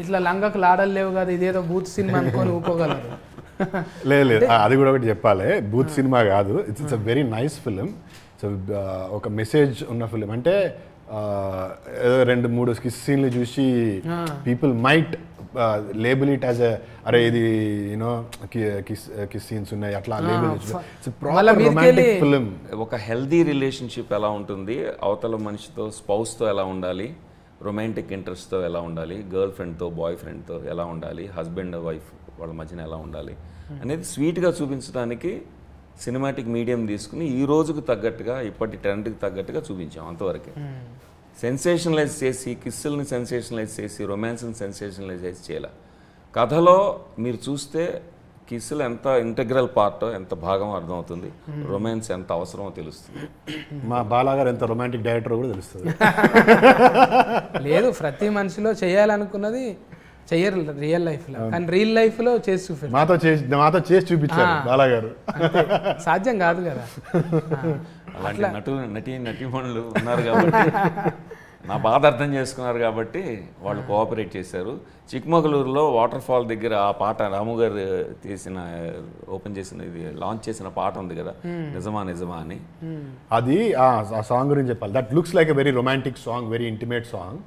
ఇట్లా లంగకు లాడలు లేవు కదా, ఇదేదో బూత్ సినిమా అనుకొని ఊకోగలరు. లేదు అది కూడా ఒకటి చెప్పాలి, బూత్ సినిమా కాదు. It's a very nice film. So ఒక మెసేజ్ ఉన్న ఫిలిం. అంటే ఏదో 2-3 సీన్లు చూసి people might label it as అరే ఇది యూనో కిస్ సీన్స్ ఉన్నాయి అట్లా లేబుల్. Romantic film. ఒక హెల్దీ రిలేషన్షిప్ ఎలా ఉంటుంది, అవతల మనిషితో స్పౌస్తో ఎలా ఉండాలి, రొమాంటిక్ ఇంట్రెస్ట్తో ఎలా ఉండాలి, గర్ల్ ఫ్రెండ్తో బాయ్ ఫ్రెండ్తో ఎలా ఉండాలి, హస్బెండ్ వైఫ్ వాళ్ళ మధ్యన ఎలా ఉండాలి అనేది స్వీట్గా చూపించడానికి సినిమాటిక్ మీడియం తీసుకుని ఈ రోజుకు తగ్గట్టుగా ఇప్పటి ట్రెండ్కి తగ్గట్టుగా చూపించాం. అంతవరకే సెన్సేషనలైజ్ చేసి కిస్సుల్ని సెన్సేషనలైజ్ చేసి రొమాన్స్ని సెన్సేషనలైజ్ చేయాలి. కథలో మీరు చూస్తే కిస్సులు ఎంత ఇంటగ్రల్ పార్ట్, ఎంత భాగం అర్థమవుతుంది, రొమాన్స్ ఎంత అవసరమో తెలుస్తుంది. మా బాలాగారు ఎంత రొమాంటిక్ డైరెక్టర్ కూడా తెలుస్తుంది. లేదు ప్రతి మనిషిలో చేయాలనుకున్నది చెయ్యరు రియల్ లైఫ్లో, కానీ రియల్ లైఫ్లో చేసి చూపారు. మాతో చేసి చూపించారు బాలాగారు. సాధ్యం కాదు కదా. అలాంటి నటీమణులు ఉన్నారు కాబట్టి నా బాధ అర్థం చేసుకున్నారు కాబట్టి వాళ్ళు కోఆపరేట్ చేశారు. చిక్మగళూరులో వాటర్ ఫాల్ దగ్గర ఆ పాట రాము గారు ఓపెన్ చేసిన ఇది లాంచ్ చేసిన పాట ఉంది కదా, నిజమా నిజమా అని. అది ఆ సాంగ్ గురించి చెప్పాలి. That looks like a very romantic song, very intimate song.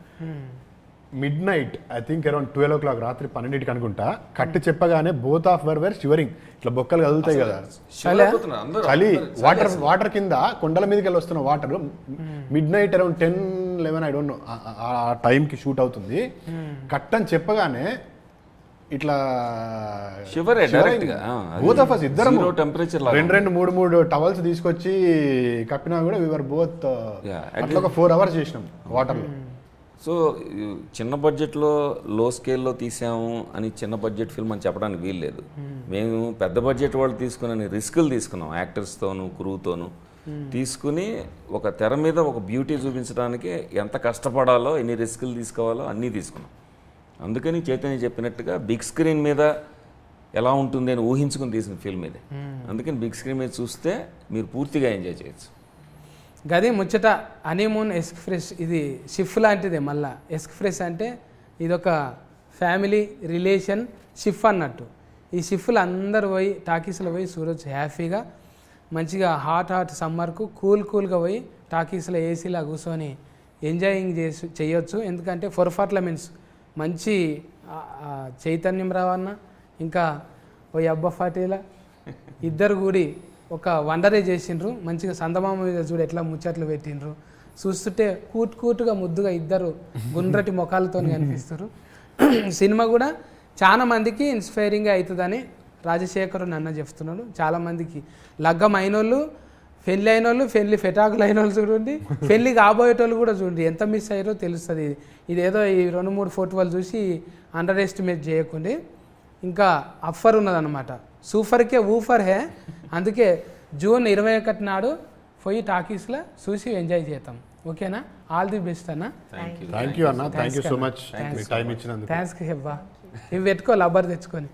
midnight, I think around 12 o'clock, రాత్రి 12కి అనుకుంటా, కట్టు చెప్పగానే బోత్ ఆఫ్ వర్ షివరింగ్. ఇట్లా బొక్కలు కదులుతాయి కదా, చలి. వాటర్ కింద కొండల మీదకి వెళ్ళి వస్తున్న water mid night around 10, 11 I don't no ఆ టైంకి షూట్ అవుతుంది. కట్ అని చెప్పగానే ఇట్లా షివరే డైరెక్ట్ గా బోత్ ఆఫ్ అస్ ఇద్దరం టెంపరేచర్ రెండు టవల్స్ తీసుకొచ్చి కప్పినా కూడా వీఆర్ బోత్ అట్లా ఒక 4 hours చేసినాం వాటర్లో. సో చిన్న బడ్జెట్లో లో స్కేల్లో తీసాము అని చిన్న బడ్జెట్ ఫిల్మ్ అని చెప్పడానికి వీల్లేదు. మేము పెద్ద బడ్జెట్ వాళ్ళు తీసుకుని రిస్కులు తీసుకున్నాం, యాక్టర్స్తోనూ క్రూతోనూ తీసుకుని ఒక తెర మీద ఒక బ్యూటీ చూపించడానికి ఎంత కష్టపడాలో ఎన్ని రిస్కులు తీసుకోవాలో అన్నీ తీసుకున్నాం. అందుకని చైతన్య చెప్పినట్టుగా బిగ్ స్క్రీన్ మీద ఎలా ఉంటుంది అని ఊహించుకుని తీసిన ఫిల్మ్ ఇది. అందుకని బిగ్ స్క్రీన్ మీద చూస్తే మీరు పూర్తిగా ఎంజాయ్ చేయొచ్చు. గది ముచ్చట హనీమూన్ ఎక్స్ప్రెస్ ఇది షిఫ్ లాంటిదే. మళ్ళా ఎక్స్ప్రెస్ అంటే ఇదొక ఫ్యామిలీ రిలేషన్ షిఫ్ అన్నట్టు. ఈ షిఫ్లు అందరు పోయి టాకీస్లో పోయి చూడొచ్చు హ్యాపీగా, మంచిగా హాట్ సమ్మర్కు కూల్గా పోయి టాకీస్లో ఏసీలా కూర్చొని ఎంజాయింగ్ చేయొచ్చు. ఎందుకంటే పర్ఫార్మెన్స్ మంచి చైతన్యం రావన్న ఇంకా ఓ అబ్బా ఫాటీల ఇద్దరు కూడి ఒక వండరే చేసిండ్రు. మంచిగా సందమామ మీద చూడు ఎట్లా ముచ్చట్లు పెట్టిండ్రు. చూస్తుంటే కూటుగా ముద్దుగా ఇద్దరు గుండ్రటి ముఖాలతో కనిపిస్తారు. సినిమా కూడా చాలా మందికి ఇన్స్పైరింగ్గా అవుతుందని రాజశేఖర్ అన్న చెప్తున్నాడు. చాలామందికి లగ్గం అయినోళ్ళు, పెళ్ళి అయినోళ్ళు, పెళ్ళి ఫెటాకులు అయిన వాళ్ళు చూడండి, పెళ్ళి కాబోయేటోళ్ళు కూడా చూడండి ఎంత మిస్ అయ్యారో తెలుస్తుంది. ఇదేదో ఈ 2-3 ఫోటోలు చూసి అండర్ ఎస్టిమేట్ చేయకండి. ఇంకా అఫర్ ఉన్నదన్నమాట, సూఫర్కే ఊఫర్ హే. అందుకే జూన్ 21 నాడు పోయి టాకీస్లో చూసి ఎంజాయ్ చేద్దాం. ఓకేనా? ఆల్ ది బెస్ట్ అన్న. థ్యాంక్ యూ అన్న, thank you so much me time ఇచ్చినందుకు. థ్యాంక్స్ హెబ్బా. ఇవి పెట్టుకో లబ్బర్ తెచ్చుకొని.